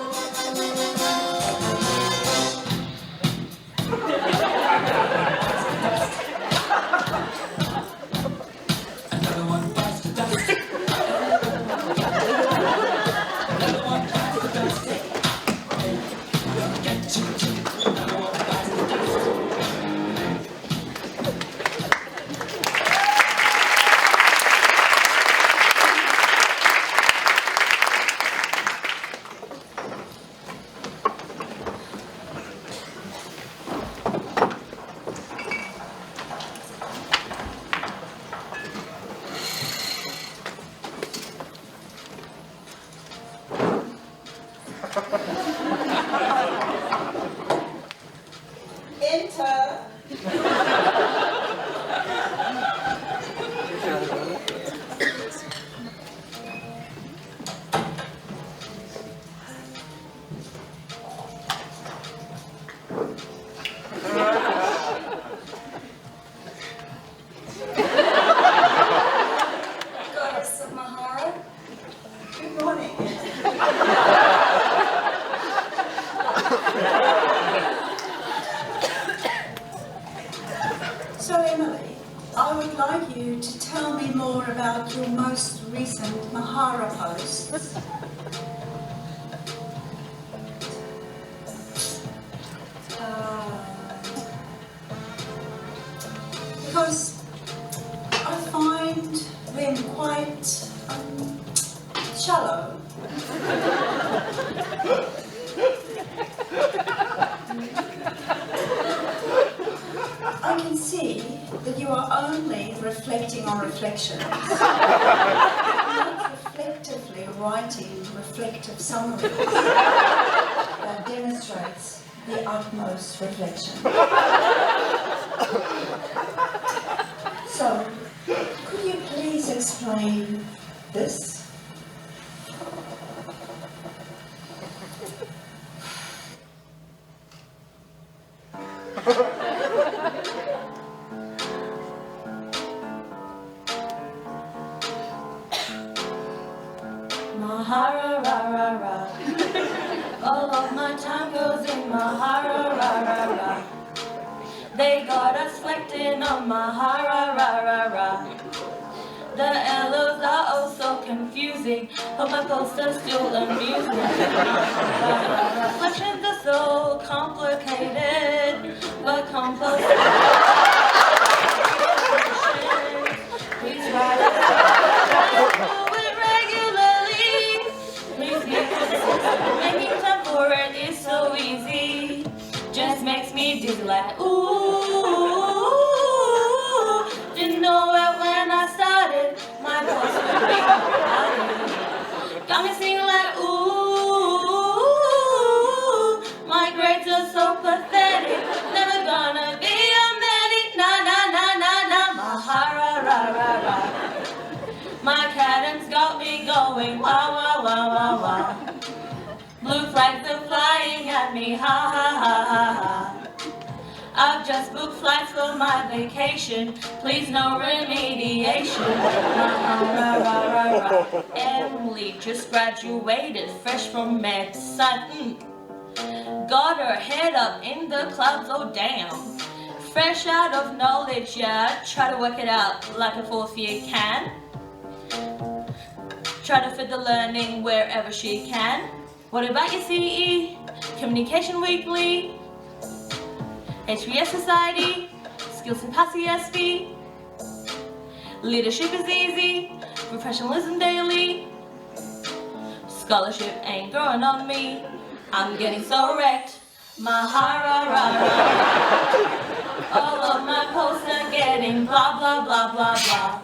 I would like you to tell me more about your most recent Mahara posts. Because I find them quite shallow. I can see that you are only reflecting on reflections. Not reflectively writing reflective summaries that demonstrates the utmost reflection. So, could you please explain this? Mahara ra ra ra. All of my time goes in Mahara ra ra ra. They got us reflecting on Mahara ra ra ra. The LOs are oh so confusing. Hope my posters still amuse me. Reflections are so complicated, but complex. Please write it. Making time for it is so easy. Just makes me dizzy like ooh. Didn't know it when I started. My voice would be louder. Got me singing like ooh. My grades are so pathetic. Never gonna be a medic. Na na na na na. Mahara ra ra ra. My cadence got me going. Wow wow wow wow wow. Blue flags are flying at me, ha ha ha ha ha. I've just booked flights for my vacation, please no remediation. Ra, ra, ra, ra. Emily just graduated, fresh from med sci. Got her head up in the clouds, oh damn. Fresh out of knowledge, yeah, try to work it out like a fourth year can. Try to fit the learning wherever she can. What about your CE? Communication Weekly? HBS Society? Skills and Pass ESB? Leadership is easy. Professionalism daily. Scholarship ain't growing on me. I'm getting so wrecked. Mahara ra ra. All of my posts are getting blah blah blah blah blah.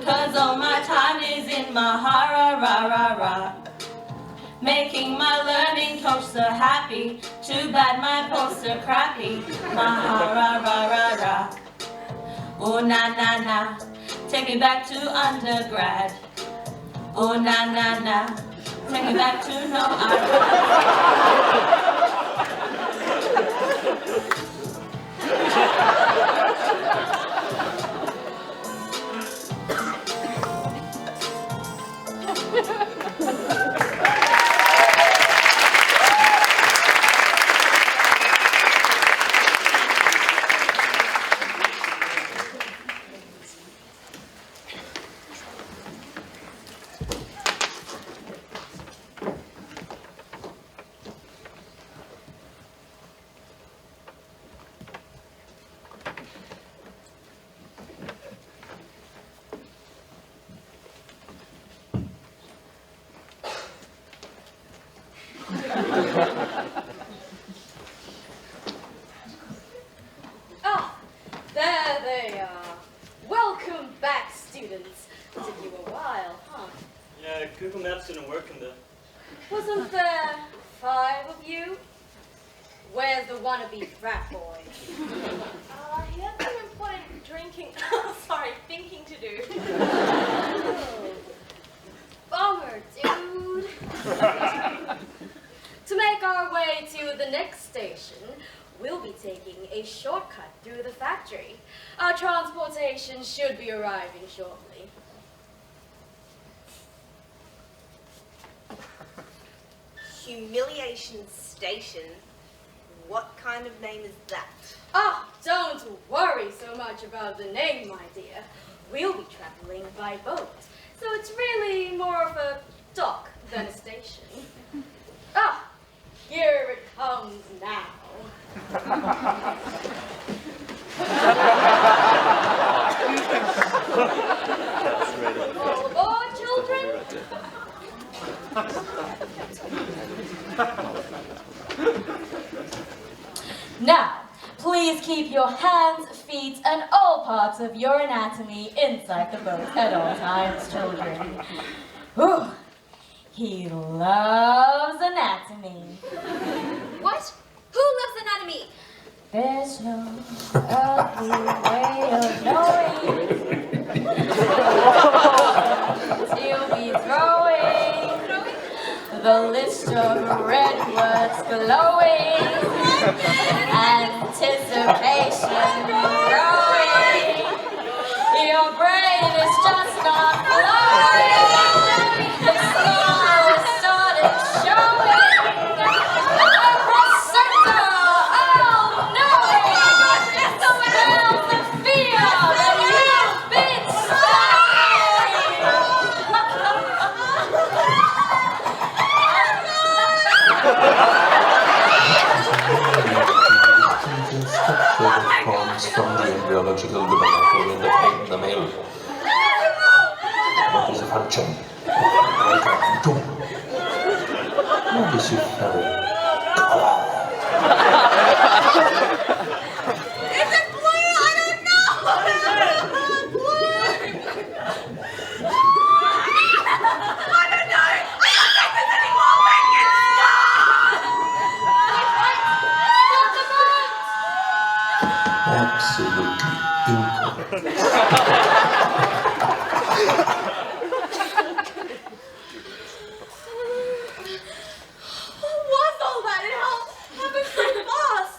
Cause all my time is in Mahara ra ra ra. Making my learning coach so happy. Too bad my posts are crappy. Mahara ra ra ra. Oh na na na. Take me back to undergrad. Oh na na na. Take me back to no Ah, there they are. Welcome back, students. Took you a while, huh? Yeah, Google Maps didn't work in there. Wasn't there 5 of you? Where's the wannabe frat boy? He had some important thinking to do. Bummer, dude. To make our way to the next station, we'll be taking a shortcut through the factory. Our transportation should be arriving shortly. Humiliation Station. What kind of name is that? Ah, don't worry so much about the name, my dear. We'll be traveling by boat, so it's really more of a dock than a station. Ah, here it comes now. All aboard, children. Now, please keep your hands, feet, and all parts of your anatomy inside the boat at all times, children. Whew. He loves anatomy. What? Who loves anatomy? There's no earthly way of knowing till we throwing the list of red words glowing, anticipation growing. Your brain is just not flowing. The smile has started showing. A receptor all knowing spells the fear that you've been Comes from the embryological development in the male. What is the function? What is your very color? Is it blue? I don't know! Blue! I don't know! I don't think there's any more we can Absolutely incorrect. What was all that? It all happened so fast.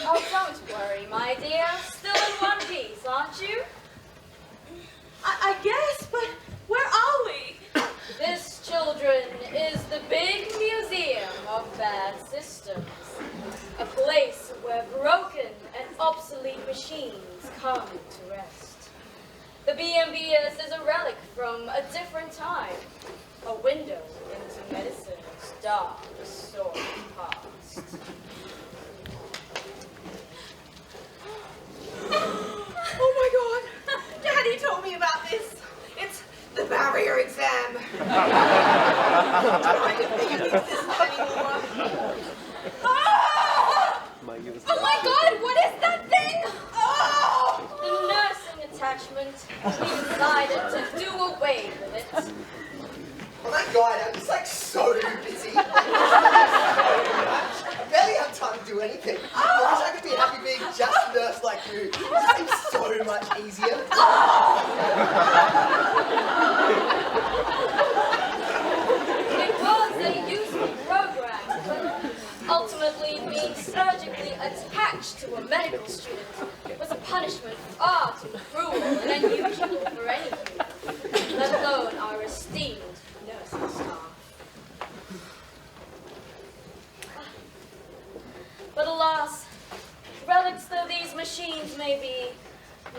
Oh, don't worry, my dear. Still in one piece, aren't you? I guess, but where are we? This, children, is the big museum of bad systems. A place where broken and obsolete machines come to rest. The BMBS is a relic from a different time. A window into medicine's dark, sordid past. Oh my God! Daddy told me about this. It's the barrier exam. I didn't think it existed anymore. Oh my God, what is that thing? Oh! The nursing attachment. We decided to do away with it. Oh my God, I'm just like so busy. I barely have time to do anything. I wish I could be happy being just a nurse like you. It seems so much easier. It was a useful program, but ultimately being surgically attached to a medical student was a punishment far too cruel and unusual for any human, let alone our esteemed nursing staff. But alas, relics though these machines may be,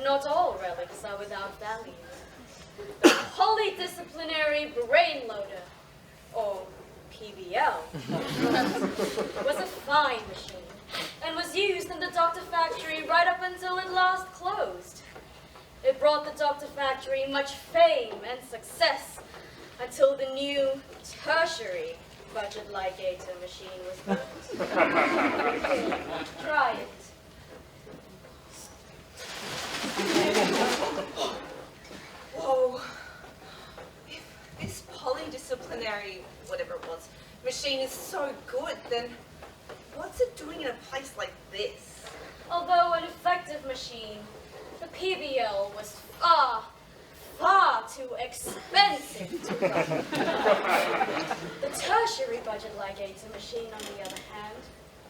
not all relics are without value. The polydisciplinary brain loader, or PBL, was a fine machine and was used in the doctor factory right up until it last closed. It brought the doctor factory much fame and success until the new tertiary budget ligator machine was built. Try it. Whoa. If this polydisciplinary, whatever it was, machine is so good, then what's it doing in a place like this? Although an effective machine, the PBL was far, far too expensive to run. The tertiary budget ligator machine, on the other hand,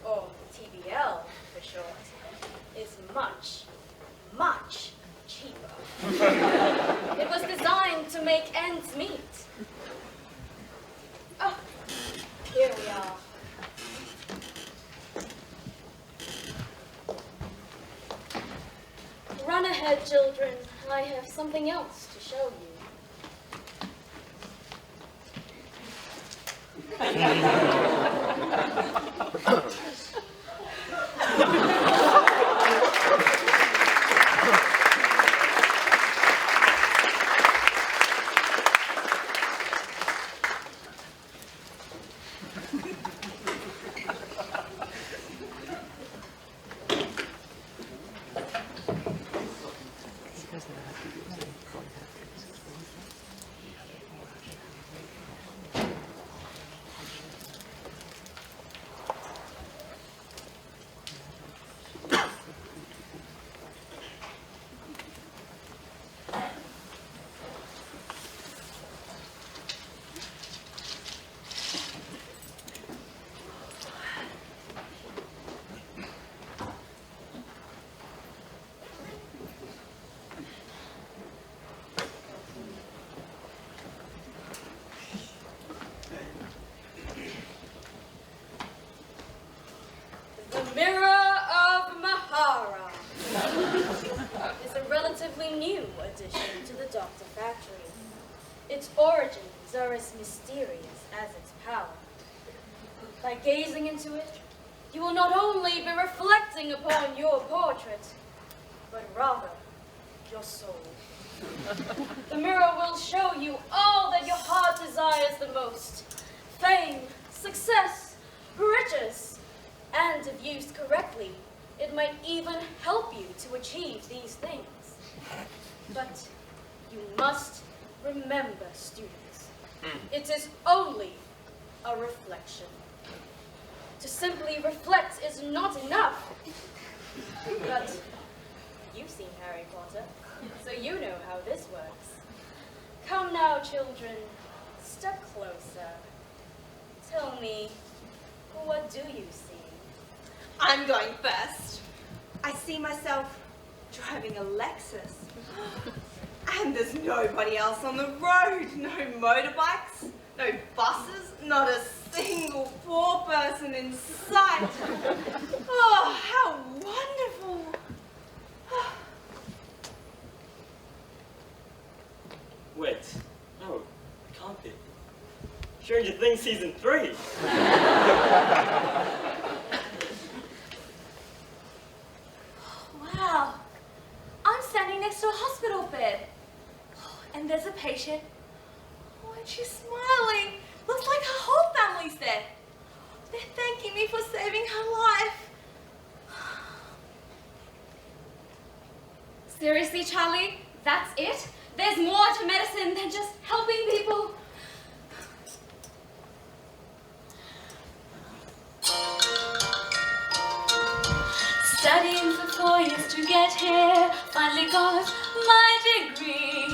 or TBL for short, is much, much cheaper. It was designed to make ends meet. Oh, here we are. ahead, children. I have something else to show you. The Mirror of Mahara is a relatively new addition to the Doctor Factory. Its origins are as mysterious as its power. By gazing into it, you will not only be reflecting upon your portrait, but rather your soul. The mirror will show you all that your heart desires the most: fame, success, riches, and if used correctly, it might even help you to achieve these things. But you must remember, students, it is only a reflection. To simply reflect is not enough. But you've seen Harry Potter, so you know how this works. Come now, children, step closer. Tell me, what do you see? I'm going first. I see myself driving a Lexus. And there's nobody else on the road. No motorbikes, no buses, not a single poor person in sight. Oh, how wonderful. Wait. No, it can't be. Stranger Things Season 3. Wow. I'm standing next to a hospital bed. And there's a patient. Oh, and she's smiling. Looks like her whole family's there. They're thanking me for saving her life. Seriously, Charlie? That's it? There's more to medicine than just helping people. Studying for 4 years to get here, finally got my degree.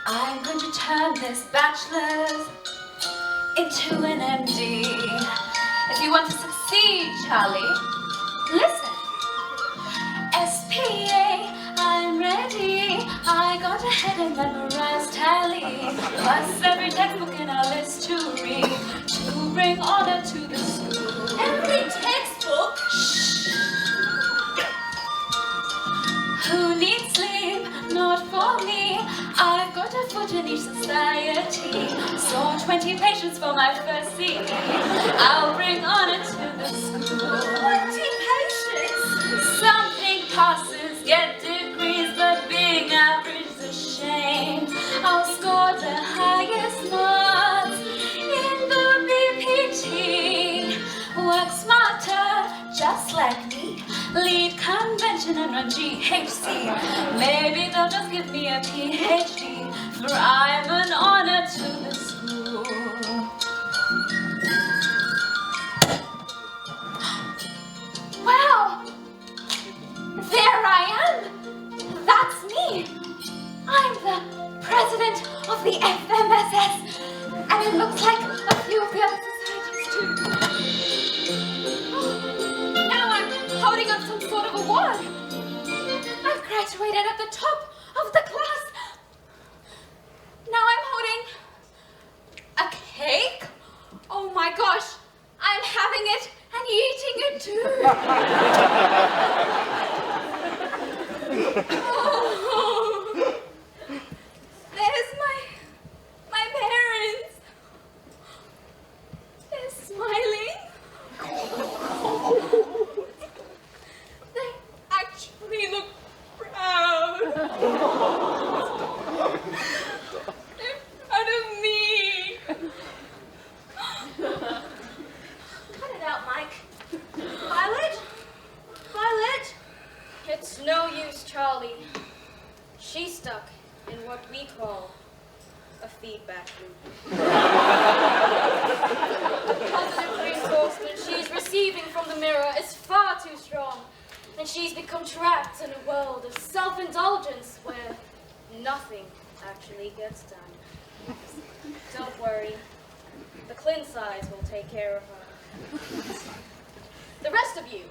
I'm going to turn this bachelor's into an MD. If you want to succeed, Charlie, listen. SPA, I'm ready. I got ahead and memorized tally. Plus every textbook in our list to read, to bring honor to the school. Every textbook? Shh. Who needs sleep? Not for me. I've got a foot in each society. Saw 20 patients for my first CD. I'll bring honor to the school. 20 patients? Some think passes get degrees, but being average is a shame. I'll score the highest marks in the BPT. Work smarter, just like me. Lead convention and run GHC. Maybe they'll just give me a PhD, for I'm an honor to the school. Wow! There I am! That's me! I'm the president of the FMSS, and it looks like a few of the other societies too. Now I'm holding up some sort of award. I've graduated at the top of the class. Now I'm holding a cake. Oh my gosh, I'm having it and eating it too. Oh, She's stuck in what we call a feedback loop. The positive reinforcement she's receiving from the mirror is far too strong, and she's become trapped in a world of self-indulgence where nothing actually gets done. Don't worry, the Clinside will take care of her. The rest of you,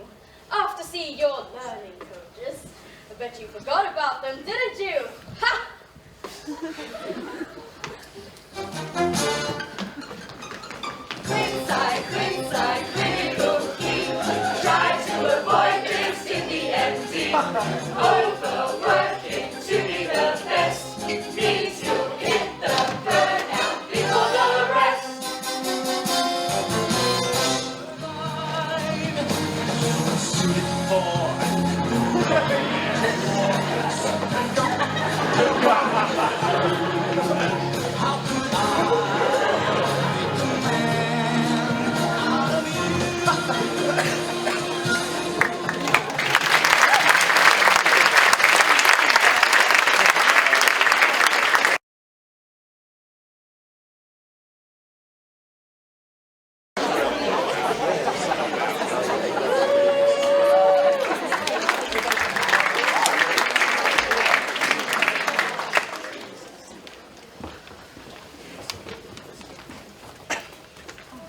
off to see your learning coaches. I bet you forgot about them, didn't you? Ha! Clinside, clinical key. Try to avoid this in the empty. Overworking to be the best means you'll hit the burnout before the rest. Suited for how could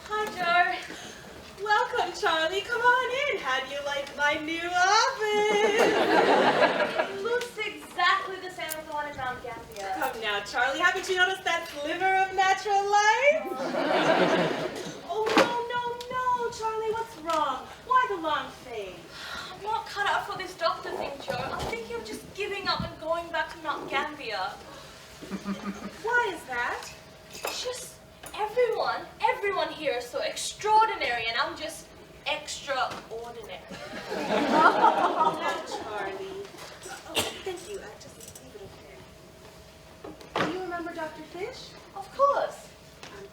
Hi, Jar. Welcome, Charlie. Come on in. How do you like my new office? It looks exactly the same as the one in Mount Gambier. Come now, Charlie. Haven't you noticed that sliver of natural light? Oh, no, Charlie. What's wrong? Why the long fade? I'm not cut out for this doctor thing, Joe. I'm thinking of just giving up and going back to Mount Gambier. Why is that? Just everyone here is so extraordinary, and I'm just extraordinary. Now, Charlie. Oh, thank you. I just leave it over there. Do you remember Dr. Fish? Of course.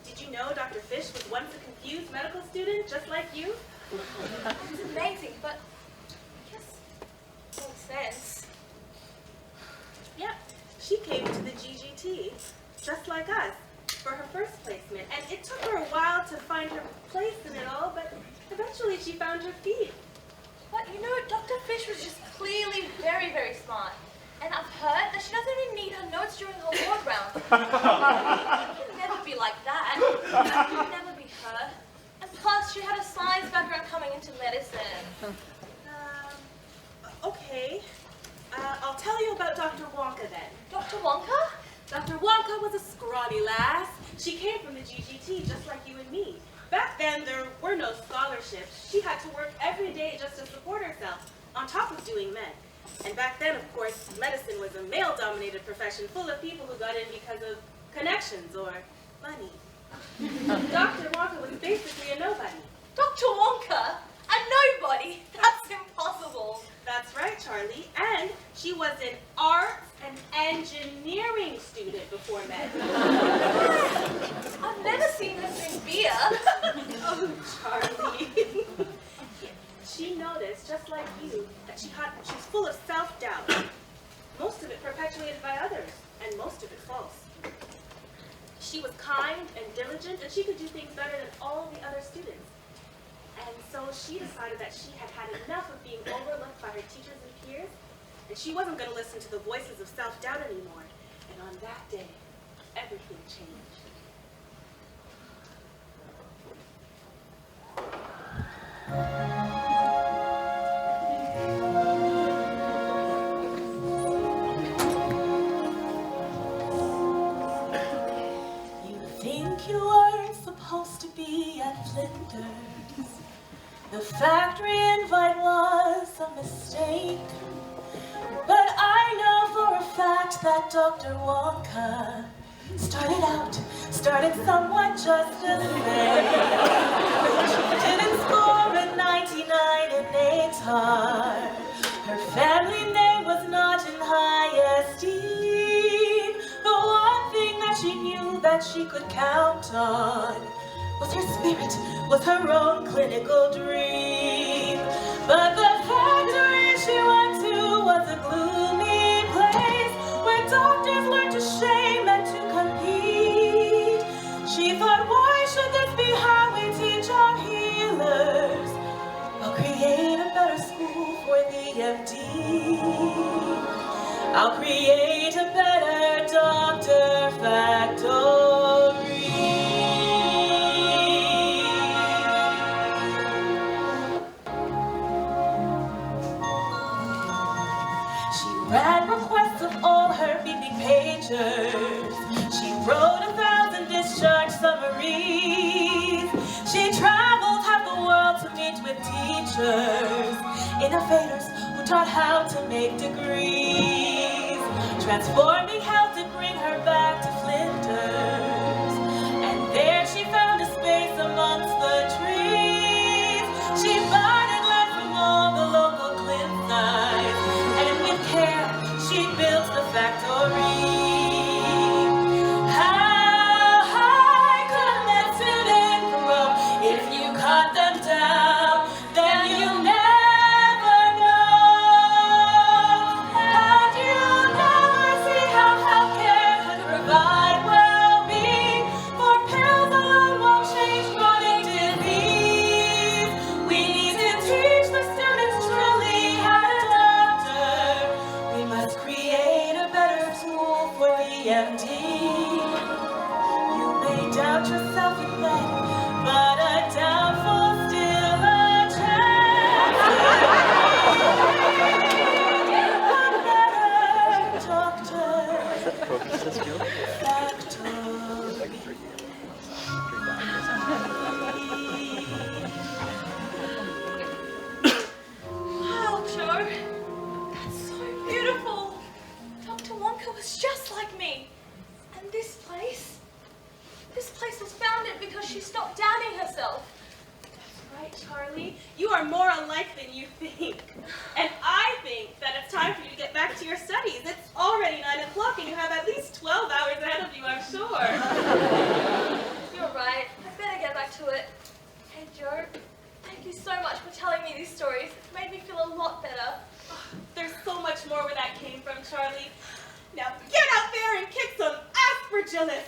Did you know Dr. Fish was once a confused medical student, just like you? It's amazing, but I guess it makes sense. Yep. She came to the GGT, just like us, for her first placement. And it took her a while to find her place in it all, but eventually she found her feet. But you know, Dr. Fish was just clearly very, very smart. And I've heard that she doesn't even need her notes during her ward round. It can never be like that. It can never be her. And plus, she had a science background coming into medicine. Okay. I'll tell you about Dr. Wonka then. Dr. Wonka? Dr. Wonka was a scrawny lass. She came from the GGT, just like you and me. Back then, there were no scholarships. She had to work every day just to support herself, on top of doing med. And back then, of course, medicine was a male-dominated profession full of people who got in because of connections or money. Dr. Wonka was basically a nobody. Dr. Wonka? A nobody? That's impossible. That's right, Charlie. And she was an arts and engineering student before med. I've never seen her drink beer. Oh, Charlie. She noticed, just like you, that she was full of self-doubt. Most of it perpetuated by others, and most of it false. She was kind and diligent, and she could do things better than all the other students. And so she decided that she had had enough of being overlooked by her teachers and peers, and she wasn't going to listen to the voices of self-doubt anymore. And on that day, everything changed. You think you weren't supposed to be at Flinders. The factory invite was a mistake. But I know for a fact that Dr. Wonka started somewhat just the same. She didn't score a 99 in NATAR. Her family name was not in high esteem. The one thing that she knew that she could count on was her spirit, was her own clinical dream. But the factory she went to was a gloomy place where taught how to make degrees, transforming how to bring her back to Flinders. And there she found a space amongst the trees. She bought and learned from all the local Clinthites, and with care she built the factory. How high could a medicine grow if you cut them down? Then you never know, and you'll never see how healthcare could provide well-being. For pills alone won't change chronic disease. We need to teach the students truly how to doctor. We must create a better tool for the MD. You may doubt yourself in med, but a doubtful still a chance. Wow, Joe. That's so beautiful. Dr. Wonka was just like me. And this place was founded because she stopped doubting herself. That's right, Charlie. You are more alike than you think. And I think that it's time for you to get back to your studies. It's already 9 o'clock and you have at least 12 hours ahead of you, I'm sure. You're right. I better get back to it. Hey, Joe. Thank you so much for telling me these stories. It's made me feel a lot better. There's so much more where that came from, Charlie. Now get out there and kick some aspergillus.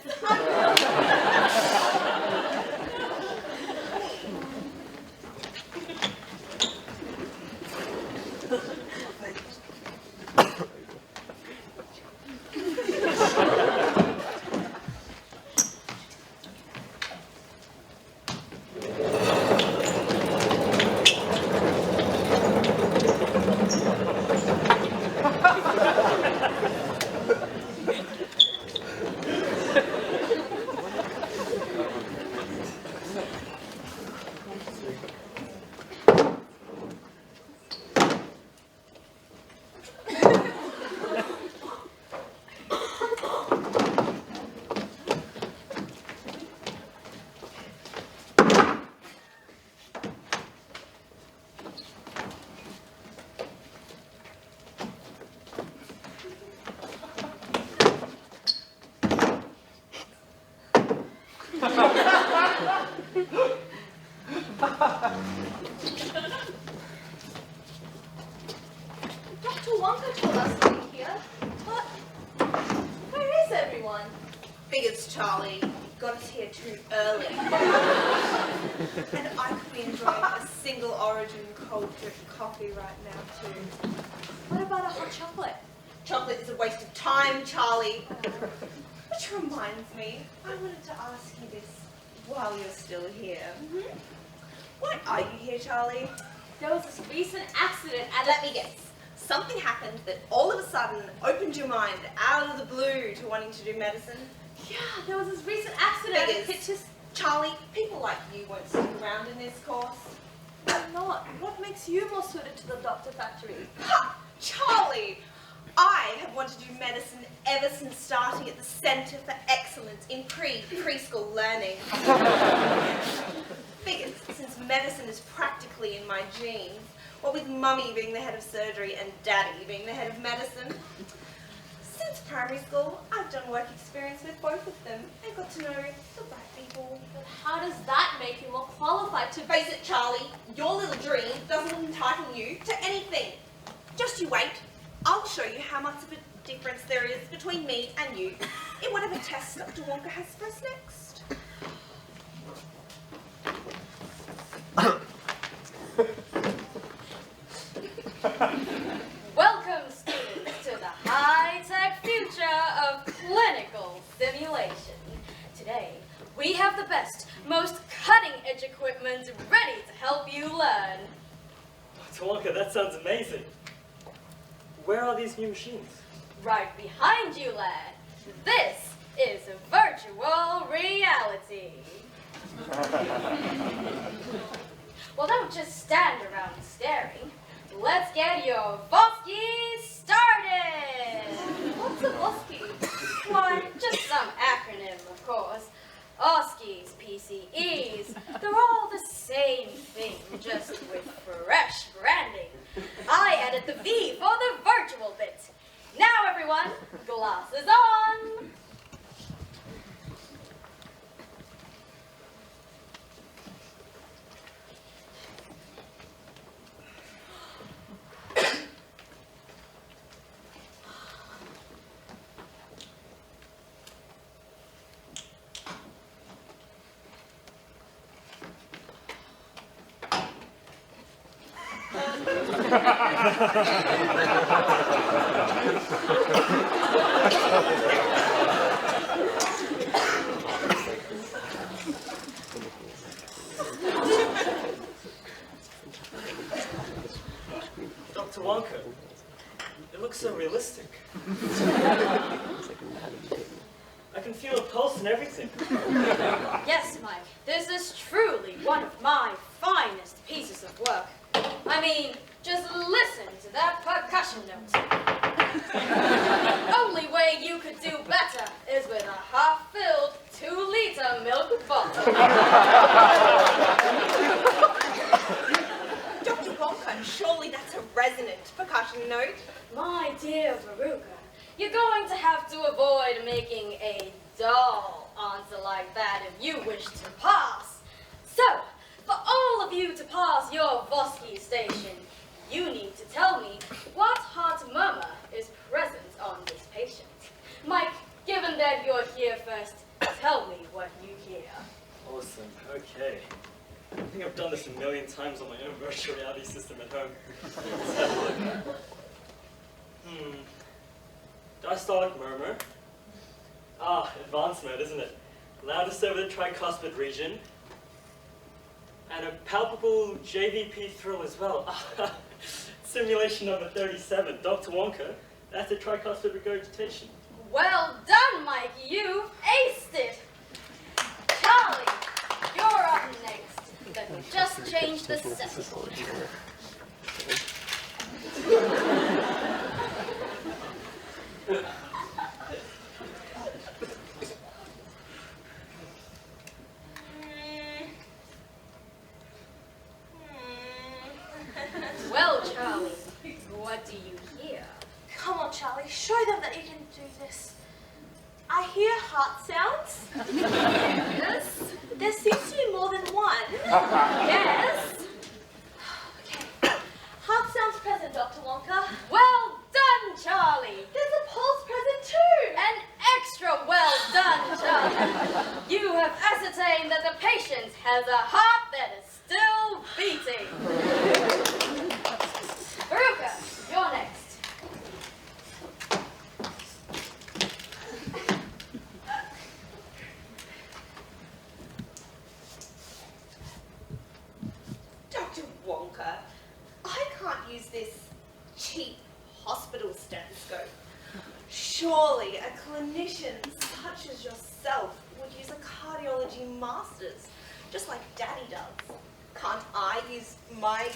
Dr. Wonka told us to be here, but where is everyone? Figures, Charlie. Got us here too early. And I could be enjoying a single origin cold drip coffee right now too. What about a hot chocolate? Chocolate is a waste of time, Charlie. Which reminds me, I wanted to ask you this while you're still here. Why are you here, Charlie? There was this recent accident and let me guess. Something happened that all of a sudden opened your mind out of the blue to wanting to do medicine? Yeah, there was this recent accident. Figures. Charlie, people like you won't stick around in this course. I'm not. What makes you more suited to the doctor factory? Ha! Charlie! I have wanted to do medicine ever since starting at the Centre for Excellence in preschool learning. Figures, since medicine is practically in my genes, what with Mummy being the head of surgery and Daddy being the head of medicine. Since primary school, I've done work experience with both of them and got to know the right people. But how does that make you more qualified to face it, Charlie? Your little dream doesn't entitle you to anything. Just you wait. I'll show you how much of a difference there is between me and you in whatever tests Dr. Wonka has for us next. Welcome, students, to the high-tech future of clinical simulation. Today, we have the best, most cutting-edge equipment ready to help you learn. Dr. Wonka, that sounds amazing. Where are these new machines? Right behind you, lad. This is virtual reality. Well, don't just stand around staring. let's get your Vosky started! What's a Vosky? Why, just some acronym, of course. OSCEs, PCEs, they're all the same thing, just with fresh branding. I added the V for the virtual bit. Now everyone, glasses on! Dr. Wonka, it looks so realistic. I can feel a pulse and everything. Yes, Mike, this is truly one of my finest pieces of work. I mean, just listen to that percussion note. Only way you could do better is with a half-filled 2-liter milk bottle. Dr. Wonka, surely that's a resonant percussion note. My dear Veruca, you're going to have to avoid making a dull answer like that if you wish to pass. So, for all of you to pass your Vosky station, you need to tell me what heart murmur is present on this patient. Mike, given that you're here first, tell me what you hear. Awesome, okay. I think I've done this a million times on my own virtual reality system at home. Let's have a look. Diastolic murmur. Ah, advanced mode, isn't it? Loudest over the tricuspid region. And a palpable JVP thrill as well. Simulation number 37. Dr. Wonka, that's a tricuspid regurgitation. Well done, Mike. You aced it. Charlie, you're up next. Let me just change the set. Well, Charlie, what do you hear? Come on, Charlie, show them that you can do this. I hear heart sounds. Yes? There seems to be more than one. Yes? Okay. Heart sounds present, Dr. Wonka. Well done, Charlie. There's a pulse present too. An extra well done, Charlie. You have ascertained that the patient has a heart that is still beating. Veruca, you're next. Dr. Wonka, I can't use this cheap hospital stethoscope. Surely a clinician such as yourself would use a cardiology master's, just like Daddy does. Can't I use my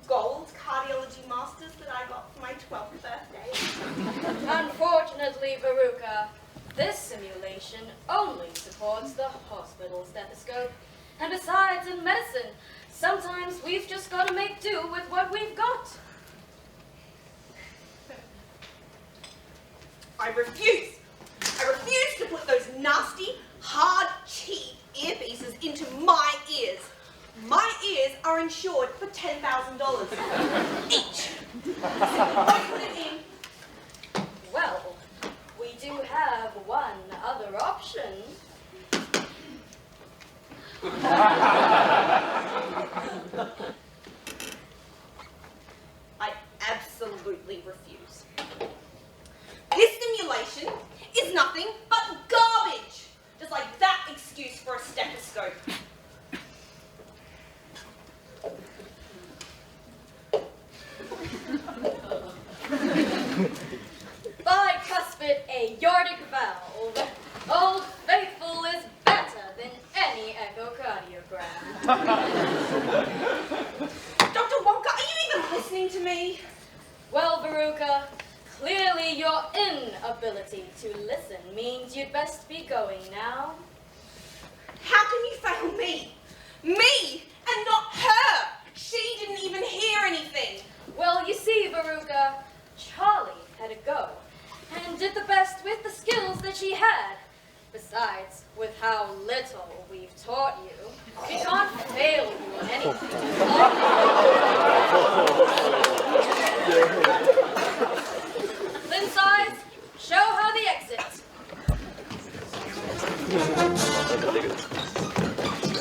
gold cardiology masters that I got for my 12th birthday? Unfortunately, Veruca, this simulation only supports the hospital stethoscope. And besides, in medicine, sometimes we've just got to make do with what we've got. I refuse. I refuse to put those nasty, hard, cheap earpieces into my ears. My ears are insured for $10,000 each. I put it in. Well, we do have one other option. I absolutely refuse. This simulation is nothing but garbage. Just like that excuse for a stethoscope. Bicuspid aortic valve. Old Faithful is better than any echocardiogram. Dr. Wonka, are you even listening to to listen means you'd best be going now. How can you fail me? Me and not her! She didn't even hear anything. Well, you see, Veruca, Charlie had a go and did the best with the skills that she had. Besides, with how little we've taught you, we can't fail you in anything. Then sides, show her the exit.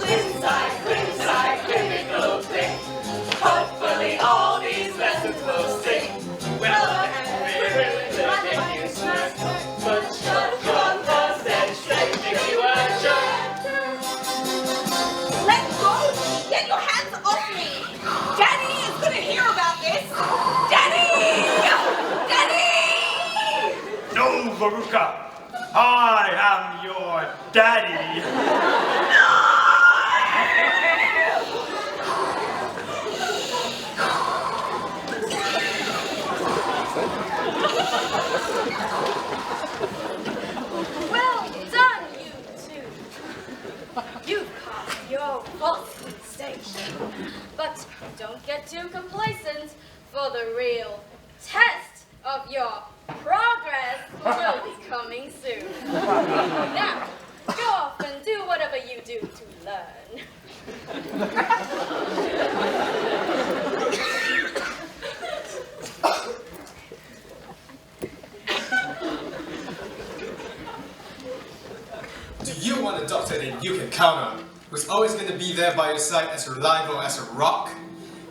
Inside, criminal thing. Hopefully all these lessons will stick. Well, and you smash, but shut your mouth and straight make you a jerk. Let go! Get your hands off me! Daddy is gonna hear about this! Daddy! Daddy! No, Veruca! I am your daddy! Well done, you two. You've passed your falsehood station. But don't get too complacent, for the real test of your progress will be coming soon. Now, go off and do whatever you do to learn. Do you want a doctor that you can count on, who's always going to be there by your side as reliable as a rock?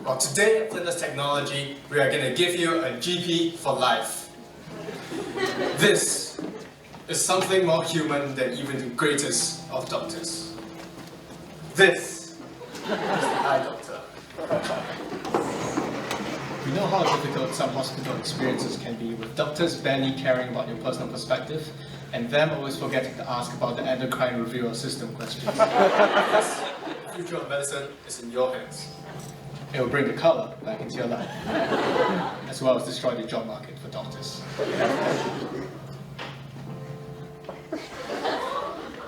Well, today at Flinders Technology, we are going to give you a GP for life. This is something more human than even the greatest of doctors. This is the eye doctor. We know how difficult some hospital experiences can be, with doctors barely caring about your personal perspective, and them always forgetting to ask about the endocrine reviewer system questions. Yes, the future of medicine is in your hands. It will bring the color back into your life, as well as destroy the job market for doctors.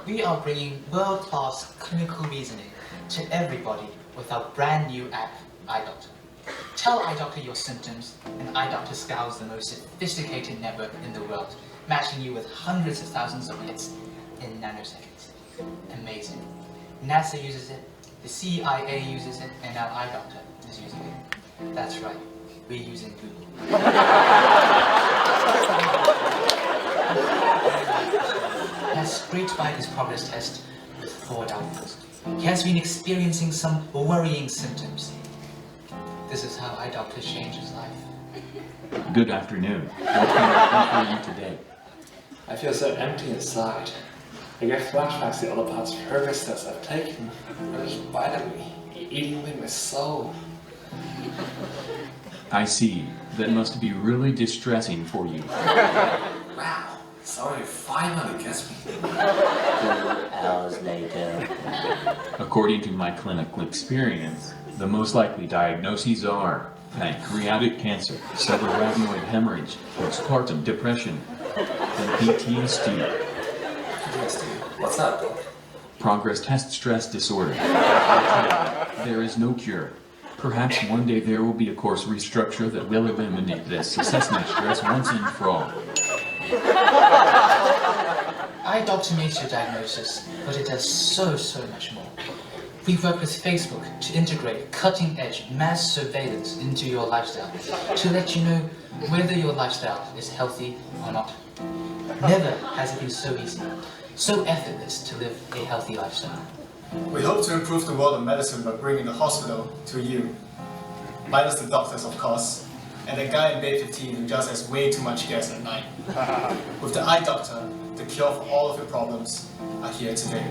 We are bringing world-class clinical reasoning to everybody with our brand new app, iDoctor. Tell iDoctor your symptoms, and iDoctor scours the most sophisticated network in the world, matching you with hundreds of thousands of hits in nanoseconds. Amazing. NASA uses it, the CIA uses it, and now iDoctor is using it. That's right, we're using Google. Has scraped by his progress test with 4 downloads. He has been experiencing some worrying symptoms. This is how iDoctor changed his life. Good afternoon. What can I do for you today? I feel so empty inside. I get flashbacks to all the past previous tests I've taken. They're just biting me, eating away my soul. I see. That must be really distressing for you. Wow, sorry, finally gets me. 2 hours later. According to my clinical experience, the most likely diagnoses are pancreatic cancer, subarachnoid hemorrhage, postpartum depression, and PTSD. What's that, Doc? Progress test stress disorder. There is no cure. Perhaps one day there will be a course restructure that will eliminate this assessment stress once and for all. iDoctor makes your diagnosis, but it does so much more. We work with Facebook to integrate cutting-edge mass surveillance into your lifestyle, to let you know whether your lifestyle is healthy or not. Never has it been so easy, so effortless to live a healthy lifestyle. We hope to improve the world of medicine by bringing the hospital to you. Minus the doctors, of course, and the guy in Bay 15 who just has way too much gas at night. With the iDoctor, the cure for all of your problems are here today.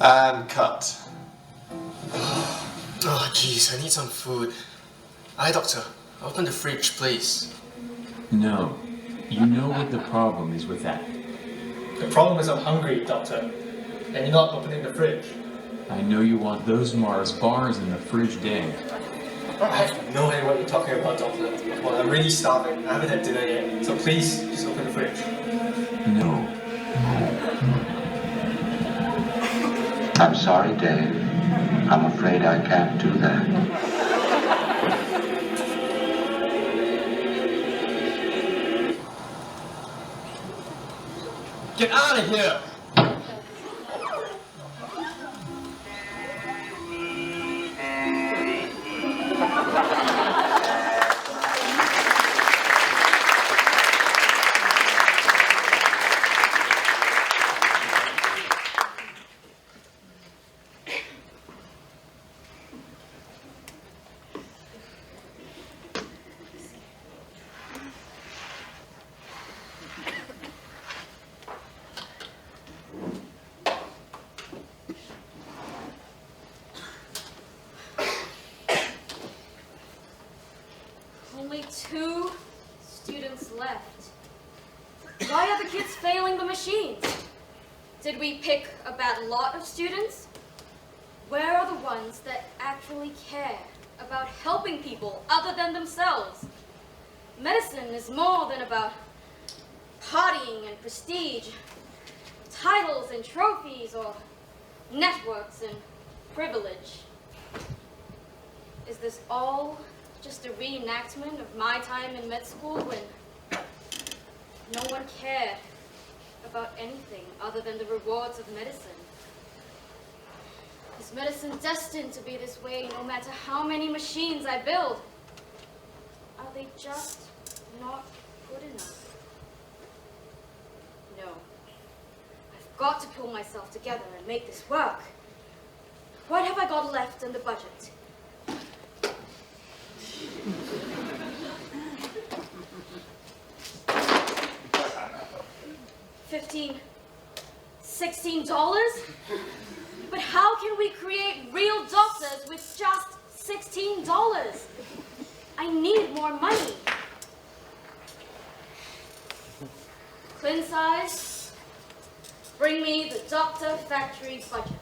And cut. Oh jeez, I need some food. iDoctor, open the fridge, please. No. You know what the problem is with that. The problem is I'm hungry, Doctor, and you're not opening the fridge. I know you want those Mars bars in the fridge day. I have no idea what you're talking about, Doctor. Well, I'm really starving. I haven't had dinner yet, so please, just open the fridge. No. I'm sorry, Dave. I'm afraid I can't do that. Get out of here! Only 2 students left. Why are the kids failing the machines? Did we pick a bad lot of students? Where are the ones that actually care about helping people other than themselves? Medicine is more than about partying and prestige, titles and trophies, or networks and privilege. Is this all just a reenactment of my time in med school when no one cared about anything other than the rewards of medicine? Is medicine destined to be this way no matter how many machines I build? Are they just not good enough? No. I've got to pull myself together and make this work. What have I got left in the budget? $16? But how can we create real doctors with just $16? I need more money. Clean size, bring me the doctor factory budget.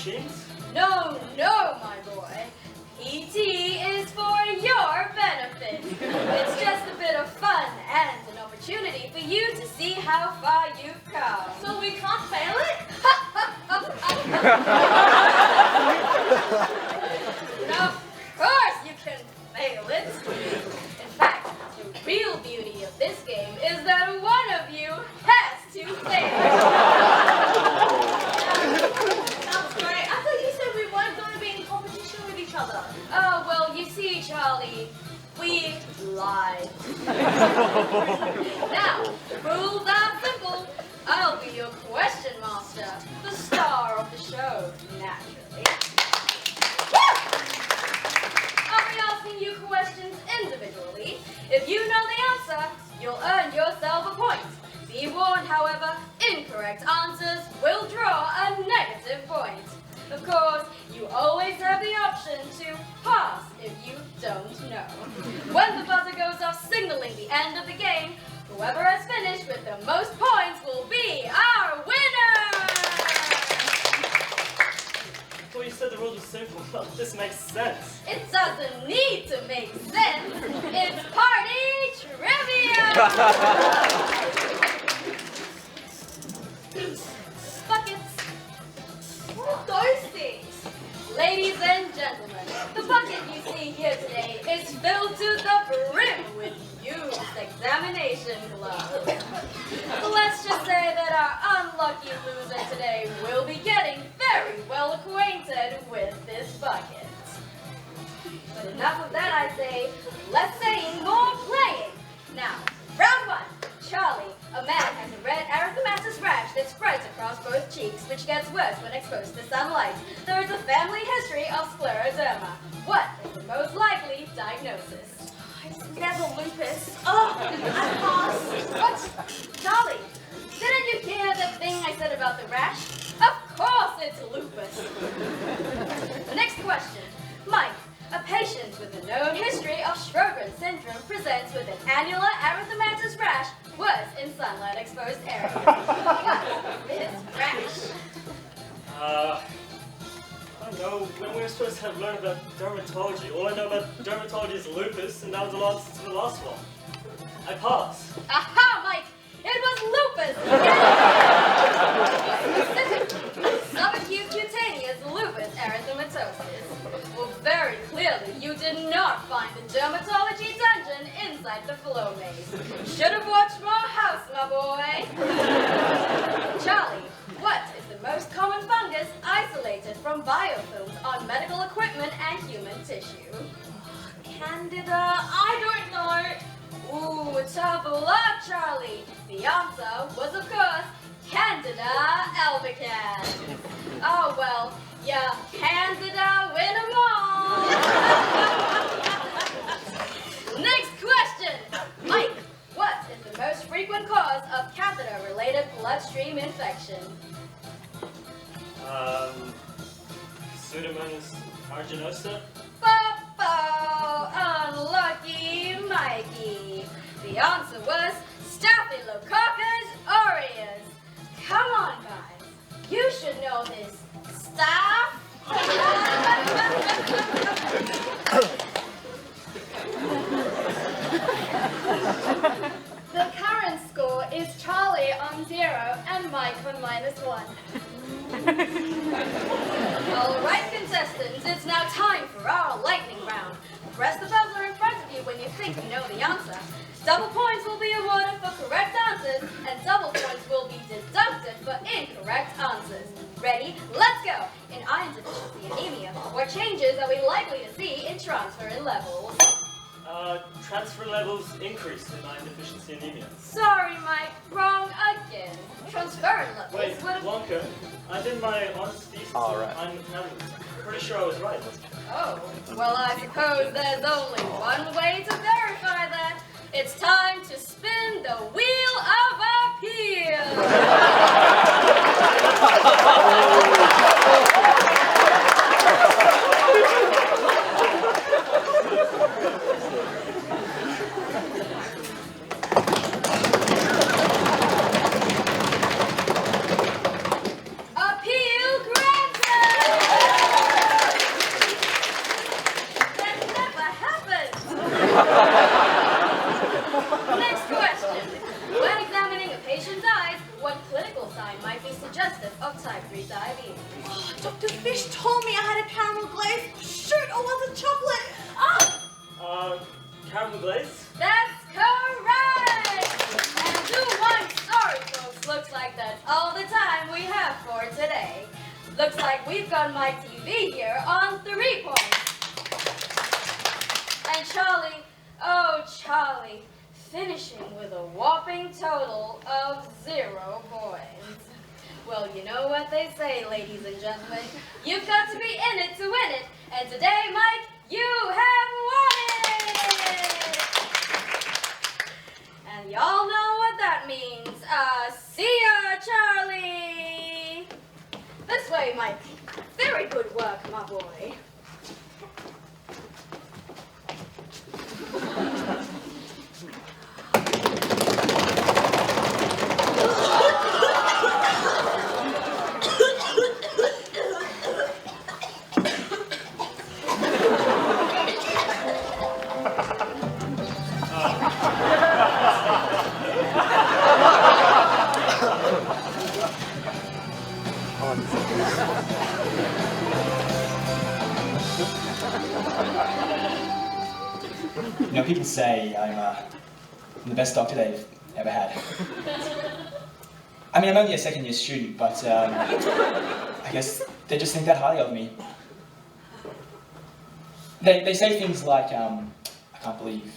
machines? No, no, my boy. PT is for your benefit. It's just a bit of fun and an opportunity for you to see how far you've come. So we can't fail it? Of course you can fail it. In fact, the real beauty of this game is that one of you has to fail. Sounds great. I thought you said we weren't going to be in competition with each other. Oh, well, you see, Charlie, we lied. Now, the rules are simple. I'll be your question master, the star of the show, naturally. I'll be asking you questions individually. If you know the answer, you'll earn yourself a point. Be warned, however, incorrect answers will draw a negative point. Of course, you always have the option to pass if you don't know. When the buzzer goes off signaling the end of the game, whoever has finished with the most points will be our winner! Well, you said the rules were simple. Well, this makes sense. It doesn't need to make sense. It's party trivia! Buckets. What are those things? Ladies and gentlemen, the bucket you see here today is filled to the brim with used examination gloves. Let's just say that our unlucky loser today will be getting very well acquainted with this bucket. But enough of that, I say. Less saying, more playing. Now, round one. Charlie, a man has a red erythematous rash that spreads across both cheeks, which gets worse when exposed to sunlight. There is a family history of scleroderma. What is the most likely diagnosis? It's never lupus. Oh, I pass. What? Charlie, didn't you hear the thing I said about the rash? Of course it's lupus. The next question. Mike, a patient with a known history of Sjogren's syndrome presents with an annular erythematous rash, worse in sunlight-exposed areas. What is rash? I don't know. When we were supposed to learn about dermatology, all I know about dermatology is lupus, and that was the last one. I pass. Aha, Mike! It was lupus! Specifically, subacute cutaneous lupus erythematosus. Well, very clearly, you did not find the dermatology dungeon inside the flow maze. Should have watched more House, my boy. Charlie, what is the most common fungus isolated from biofilms on medical equipment and human tissue? Candida, I don't know. Ooh, tough luck, Charlie. The answer was, of course, Candida albicans. Oh, well, yeah, Candida win 'em all. Next question. Mike, what is the most frequent cause of catheter-related bloodstream infection? Pseudomonas aeruginosa? Unlucky Mikey. The answer was Staphylococcus aureus. Come on, guys. You should know this stuff. The current score is Charlie on 0 and Mike on -1. All right, contestants, it's now time for our lightning round. Press the buzzer in front of you when you think you know the answer. Double points will be awarded for correct answers, and double points will be deducted for incorrect answers. Ready? Let's go! In iron deficiency anemia, what changes are we likely to see in transfer in levels? Transfer levels increase in iron deficiency anemia. Sorry, Mike, wrong again. Transferrin levels. Wait, Blanca, I did my honors thesis. All right. I'm pretty sure I was right. Oh, well, I suppose there's only one way to verify that. It's time to spin the wheel of appeal. Appeal granted! congestive of type 3 diabetes. Oh, Dr. Fish told me I had a caramel glaze. Shoot, or was it chocolate? Oh! Caramel glaze? That's correct! And sorry folks, looks like that's all the time we have for today. Looks like we've got my TV here on 3 points. And Charlie, oh Charlie, finishing with a whopping total of 0 points. Well, you know what they say, ladies and gentlemen. You've got to be in it to win it. And today, Mike, you have won it! And y'all know what that means. See ya, Charlie! This way, Mike. Very good work, my boy. You know, people say I'm the best doctor they've ever had. I mean, I'm only a second-year student, but I guess they just think that highly of me. They say things like, I can't believe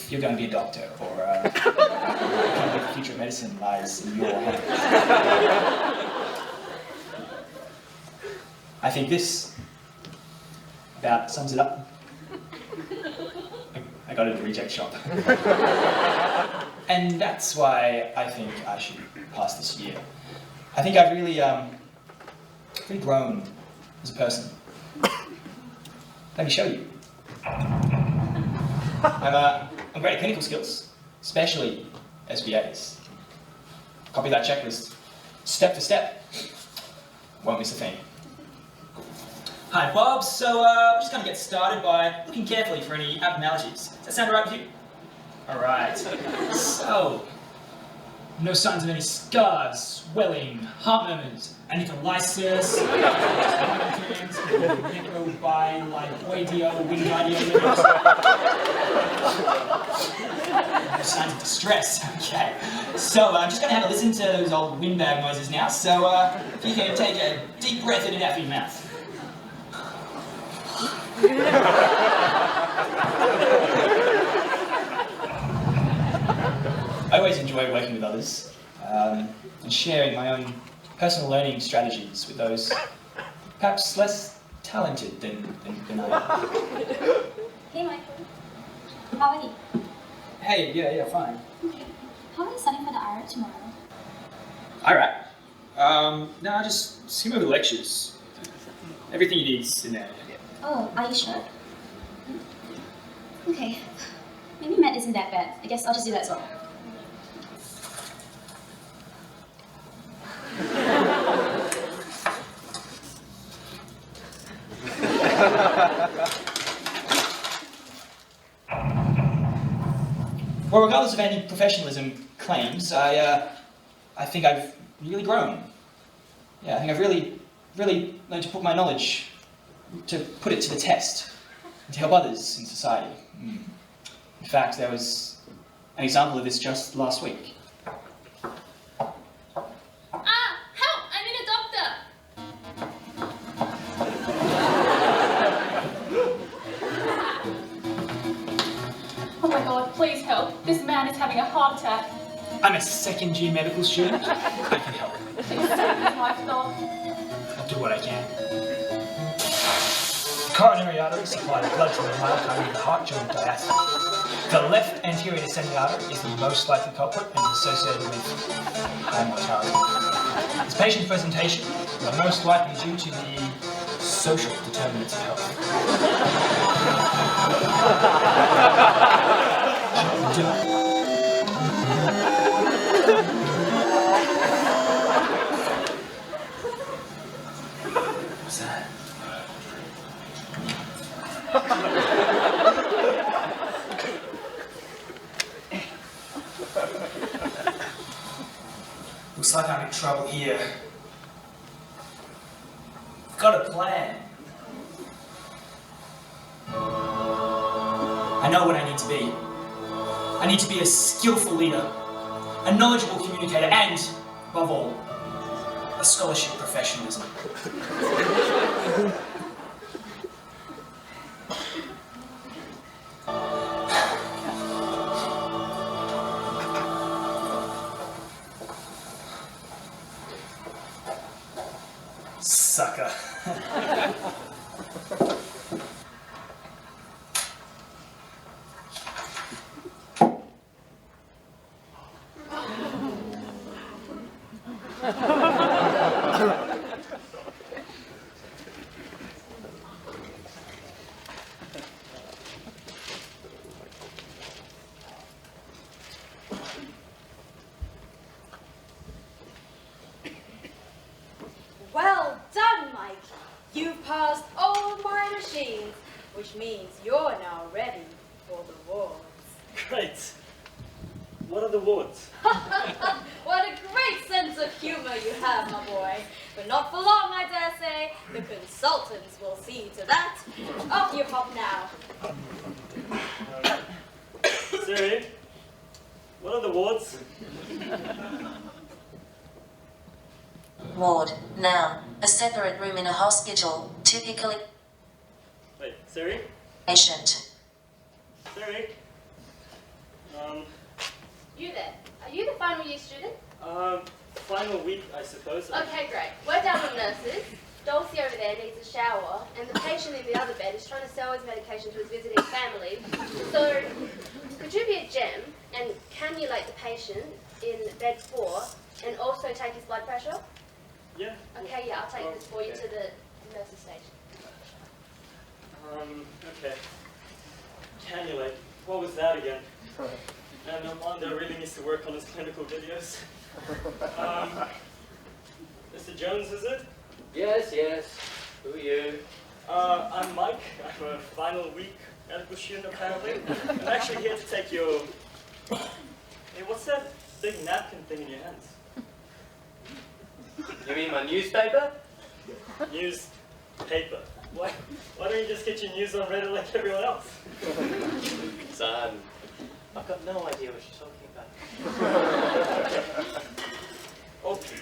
you're going to be a doctor, or I can't believe the future of medicine lies in your hands. I think this about sums it up. I got it at the reject shop. And that's why I think I should pass this year. I think I've really grown as a person. Let me show you. I'm great at clinical skills, especially SBAs. Copy that checklist, step for step. Won't miss a thing. Hi, Bob. So we're just going to get started by looking carefully for any abnormalities. Does that sound all right with you? All right. So, no signs of any scars, swelling, heart murmurs, anaphylaxis, necrobiloidio, wingardio. No signs of distress. Okay. So I'm just going to have a listen to those old windbag noises now. So if you can take a deep breath in and out through your mouth. I always enjoy working with others and sharing my own personal learning strategies with those perhaps less talented than I am. Hey Michael, how are you? Hey, yeah, fine. Okay. How are you studying for the IRA tomorrow? IRA? No, I just skim over the lectures. Everything you need's in there. Oh, are you sure? Okay. Maybe math isn't that bad. I guess I'll just do that as well. Well, regardless of any professionalism claims, I think I've really grown. Yeah, I think I've really learned to put my knowledge, to put it to the test, and to help others in society. In fact, there was an example of this just last week. Help! I need a doctor! Oh my god, please help. This man is having a heart attack. I'm a second-year medical student. I can help. Please save his life, Doc. I'll do what I can. Coronary arteries supply the blood to the myocardium of the heart during diastole. The left anterior descending artery is the most likely culprit and is associated with high mortality. This patient presentation are most likely due to the social determinants of health. What's that? Looks like I'm in trouble here. I've got a plan. I know what I need to be. I need to be a skillful leader, a knowledgeable communicator, and, above all, a scholarship professionalism. Sucker. Well done, Mike. You've passed all my machines, which means you're now ready for the wards. Great. What are the wards? What a great sense of humor you have, my boy. But not for long, I dare say. The consultants will see to that. Off you hop now. Siri, what are the wards? Ward, noun, a separate room in a hospital, typically Wait, Siri? patient. Siri? You there? Are you the final year student? Final week, I suppose. Okay, great. We're down with nurses. Dulcie over there needs a shower, and the patient in the other bed is trying to sell his medication to his visiting family. So, could you be a gem and cannulate the patient in bed 4 and also take his blood pressure? Yeah. Okay, yeah, I'll take this for you to the nurse's station. Okay. Cannulate. What was that again? And Armando really needs to work on his clinical videos. Mr. Jones, is it? Yes, yes. Who are you? I'm Mike. I'm a final week medical student, apparently. I'm actually here to take your... Hey, what's that big napkin thing in your hands? You mean my newspaper? Newspaper. Why don't you just get your news on Reddit like everyone else? Son, I've got no idea what you're talking about. Oh, okay,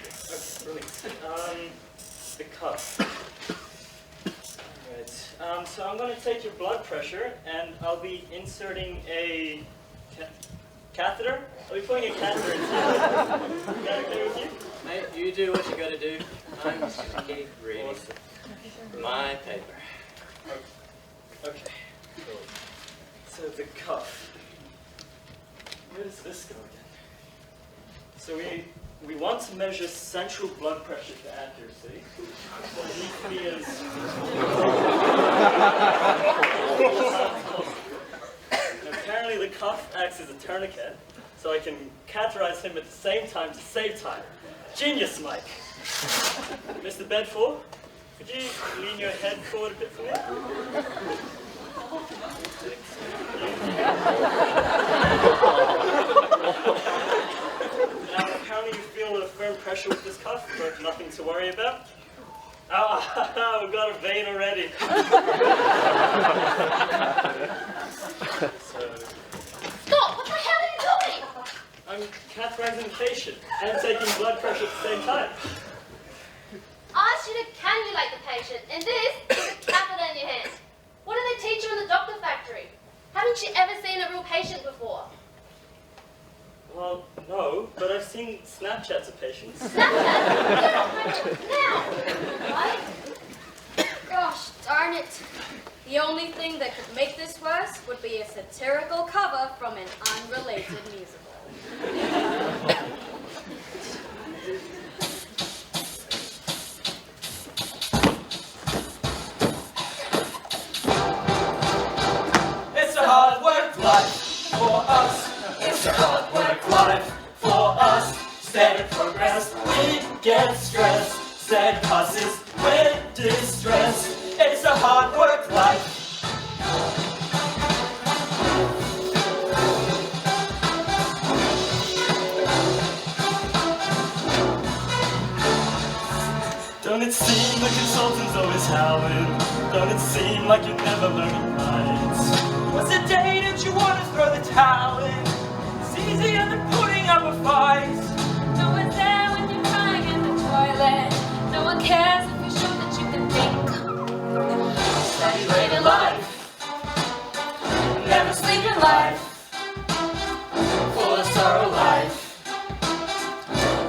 brilliant. The cuff. Alright, so I'm going to take your blood pressure, and I'll be inserting a catheter. I'll be putting a catheter in. Is that okay with you? Mate, you do what you gotta do. I'm just gonna keep reading my paper. Okay. So the cuff. Where does this go again? So we want to measure central blood pressure for accuracy. So it needs to be as... Apparently the cuff acts as a tourniquet, so I can catheterize him at the same time to save time. Genius, Mike. Mr. Bedford, could you lean your head forward a bit for me? Now, apparently you feel a firm pressure with this cuff, but nothing to worry about. Ah, we've got a vein already. Stop! What the hell are you doing? I'm catheterizing the patient and taking blood pressure at the same time. I asked you to cannulate the patient, and this is a catheter in your hand. What do they teach you in the doctor factory? Haven't you ever seen a real patient before? Well, no, but I've seen Snapchats of patients. Now! Right? Gosh darn it. The only thing that could make this worse would be a satirical cover from an unrelated musical. It's a hard work life for us. It's a hard work life for us. Steady progress, we get stressed. Sad causes with distress. It's a hard work life. the consultant's always howling. Don't it seem like you're never learning right? What's the day that you want to throw the towel in? It's easier than putting up a fight. No one's there when you're crying in the toilet. No one cares if you're sure that you can think. Steady living life, never sleeping life, full of sorrow life,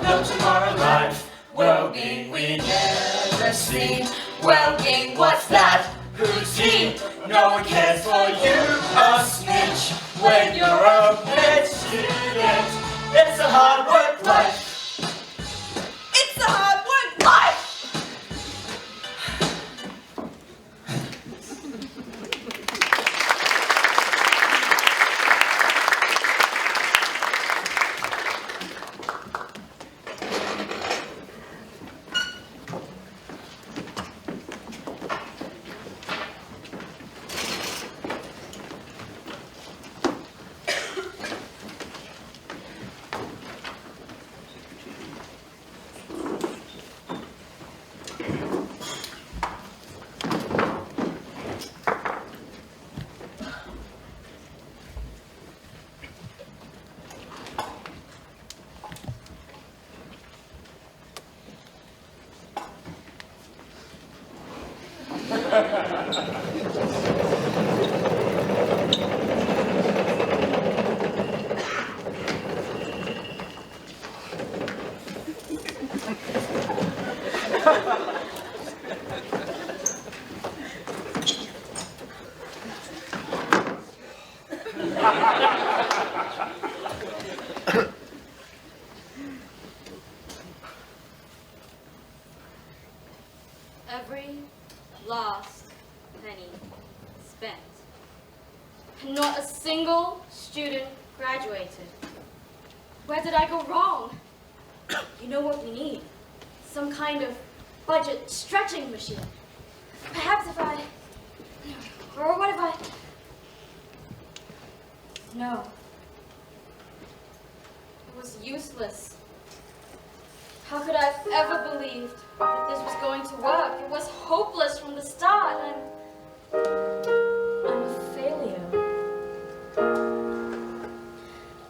no tomorrow life. Well-being we never see. Well-being, what's that? Who's he? No one cares for you, a snitch. When you're a med student, it's a hard work life. It's a hard work life. Every last penny spent. And not a single student graduated. Where did I go wrong? You know what we need? Some kind of budget stretching machine. Perhaps if I... Or what if I... No. It was useless. How could I have ever believed that this was going to work? It was hopeless from the start. I'm a failure.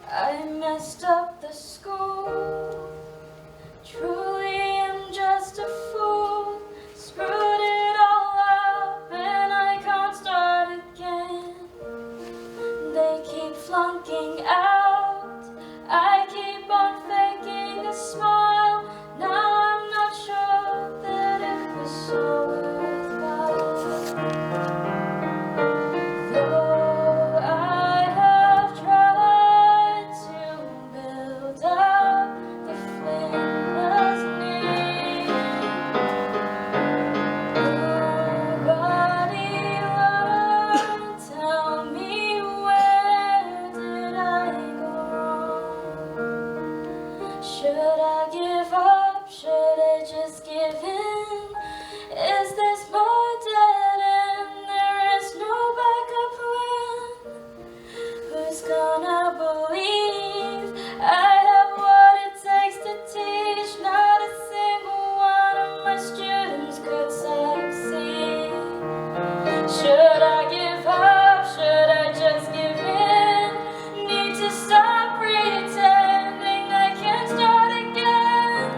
I messed up the school. Truly am just a fool. Screwed it all up and I can't start again. They keep flunking out. I keep on faking a smile. Now I'm not sure that it was so worthwhile. Though I have tried to build up the Flinders knee, nobody will tell me where did I go wrong. Should I give up? Should I just give in? Is this my dead end? There is no backup plan. Who's gonna believe I have what it takes to teach? Not a single one of my students could succeed. Should I give up? Should I just give in? Need to stop pretending I can't start again.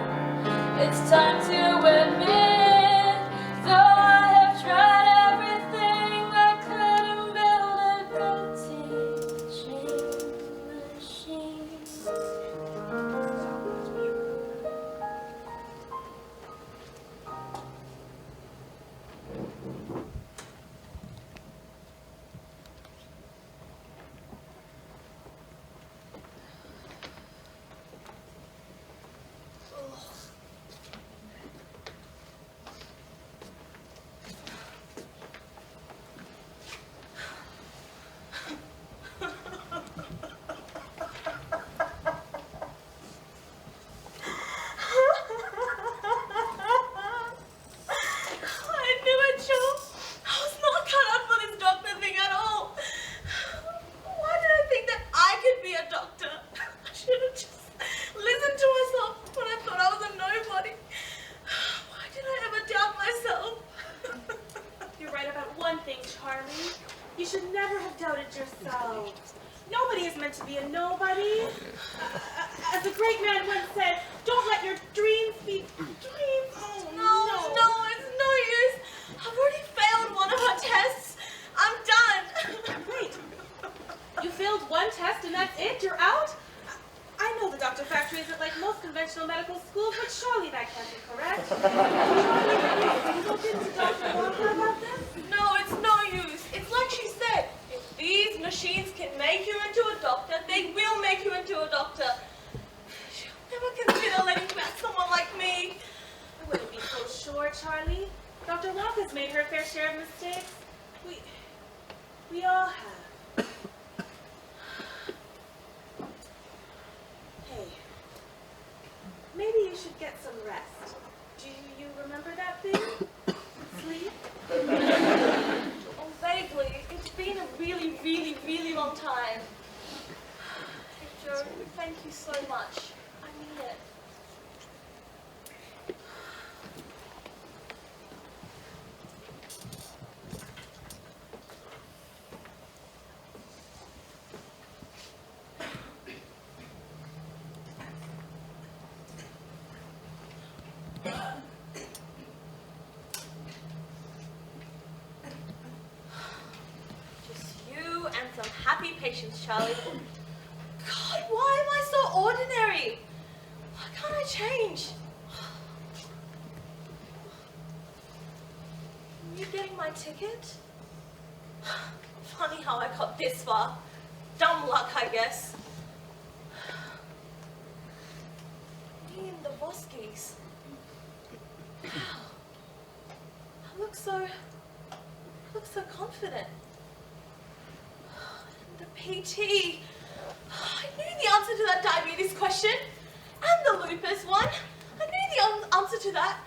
It's time to admit, though I have tried everything, I couldn't build a good teaching meant to be a nobody. As a great man once said, don't let your dreams be dreams. Oh, No, it's no use. I've already failed one of our tests. I'm done. Wait, you failed one test and that's it? You're out? I know the doctor factory isn't like most conventional medical schools, but surely that can't be correct. Have you looked into Dr. Walker about this? No, it's no use. It's like she said, if these machines can make you into a doctor, they will make you into a doctor. She'll never consider letting back someone like me. I wouldn't be so sure, Charlie. Dr. Walker's made her fair share of mistakes. We all have. Hey, maybe you should get some rest. Do you remember that thing? Sleep? Oh, vaguely. It's been a really, really, really long time. Hey, Joe, thank you so much. I mean it. Some happy patients, Charlie. God, why am I so ordinary? Why can't I change? Are you getting my ticket? Funny how I got this far. Dumb luck, I guess. Me and the Voskis. Wow. I look so confident. The PT. I knew the answer to that diabetes question. And the lupus one. I knew the answer to that.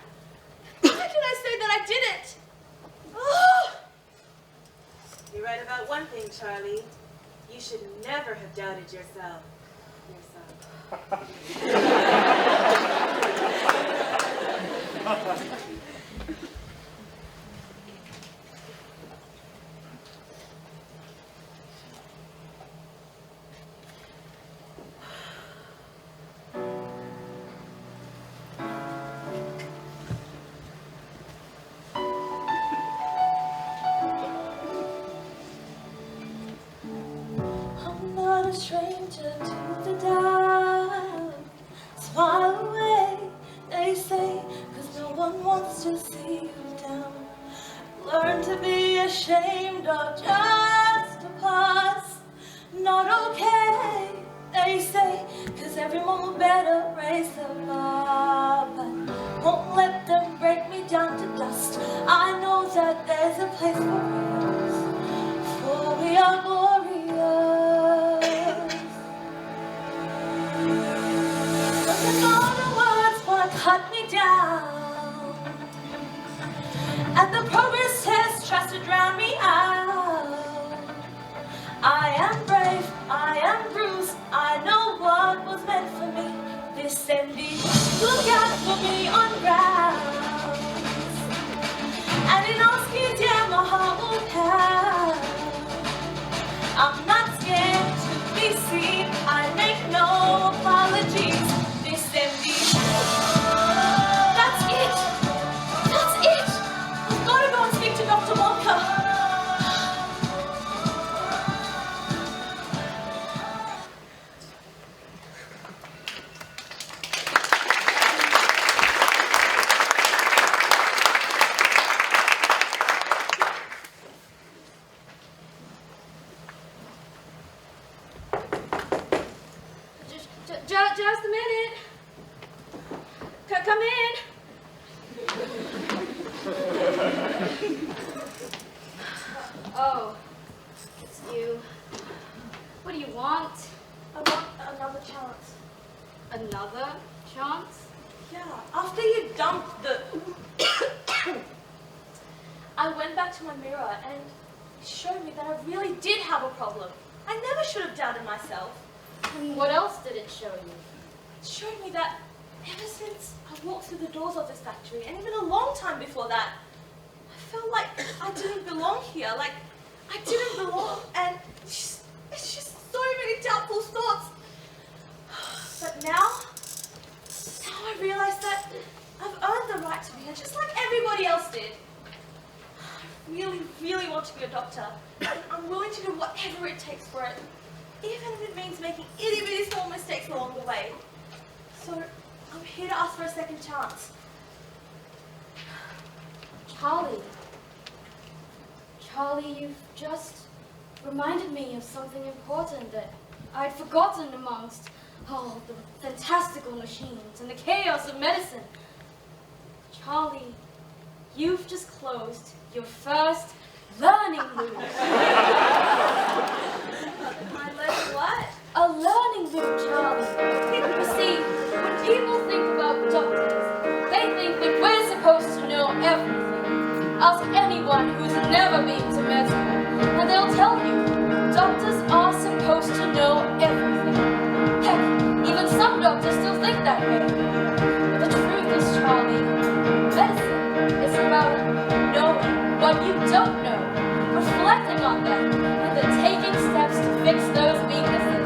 Why did I say that I didn't? Oh! You're right about one thing, Charlie. You should never have doubted yourself. A stranger to the dark. Smile away, they say, 'cause no one wants to see you down. Learn to be ashamed of just a past. Not okay, they say, 'cause everyone will better raise the bar. But won't let them break me down to dust. I know that there's a place for us, for we are glorious. All the words wanna cut me down, and the progress test tries to drown me out. I am brave, I am bruised, I know what was meant for me. This MD look out for me on grounds, and in asking, yeah, my heart will pound. I'm not scared to be seen, I make no apologies. MD. That's it! That's it! I've got to go and speak to Dr. Walker. Just a minute. Come in. Oh, it's you. What do you want? I want another chance. Another chance? Yeah, after you dumped the... I went back to my mirror and it showed me that I really did have a problem. I never should have doubted myself. And what else did it show you? It showed me that ever since I walked through the doors of this factory, and even a long time before that, I felt like I didn't belong here, like I didn't belong, and it's just so many doubtful making itty-bitty small mistakes along the way. So, I'm here to ask for a second chance. Charlie, you've just reminded me of something important that I'd forgotten amongst all the fantastical machines and the chaos of medicine. Charlie, you've just closed your first learning loop. My learning what? A learning loop, Charlie. You see, when people think about doctors, they think that we're supposed to know everything. Ask anyone who's never been to med school, and they'll tell you doctors are supposed to know everything. Heck, even some doctors still think that way. But the truth is, Charlie, medicine is about knowing what you don't know, reflecting on them, and then taking steps to fix those weaknesses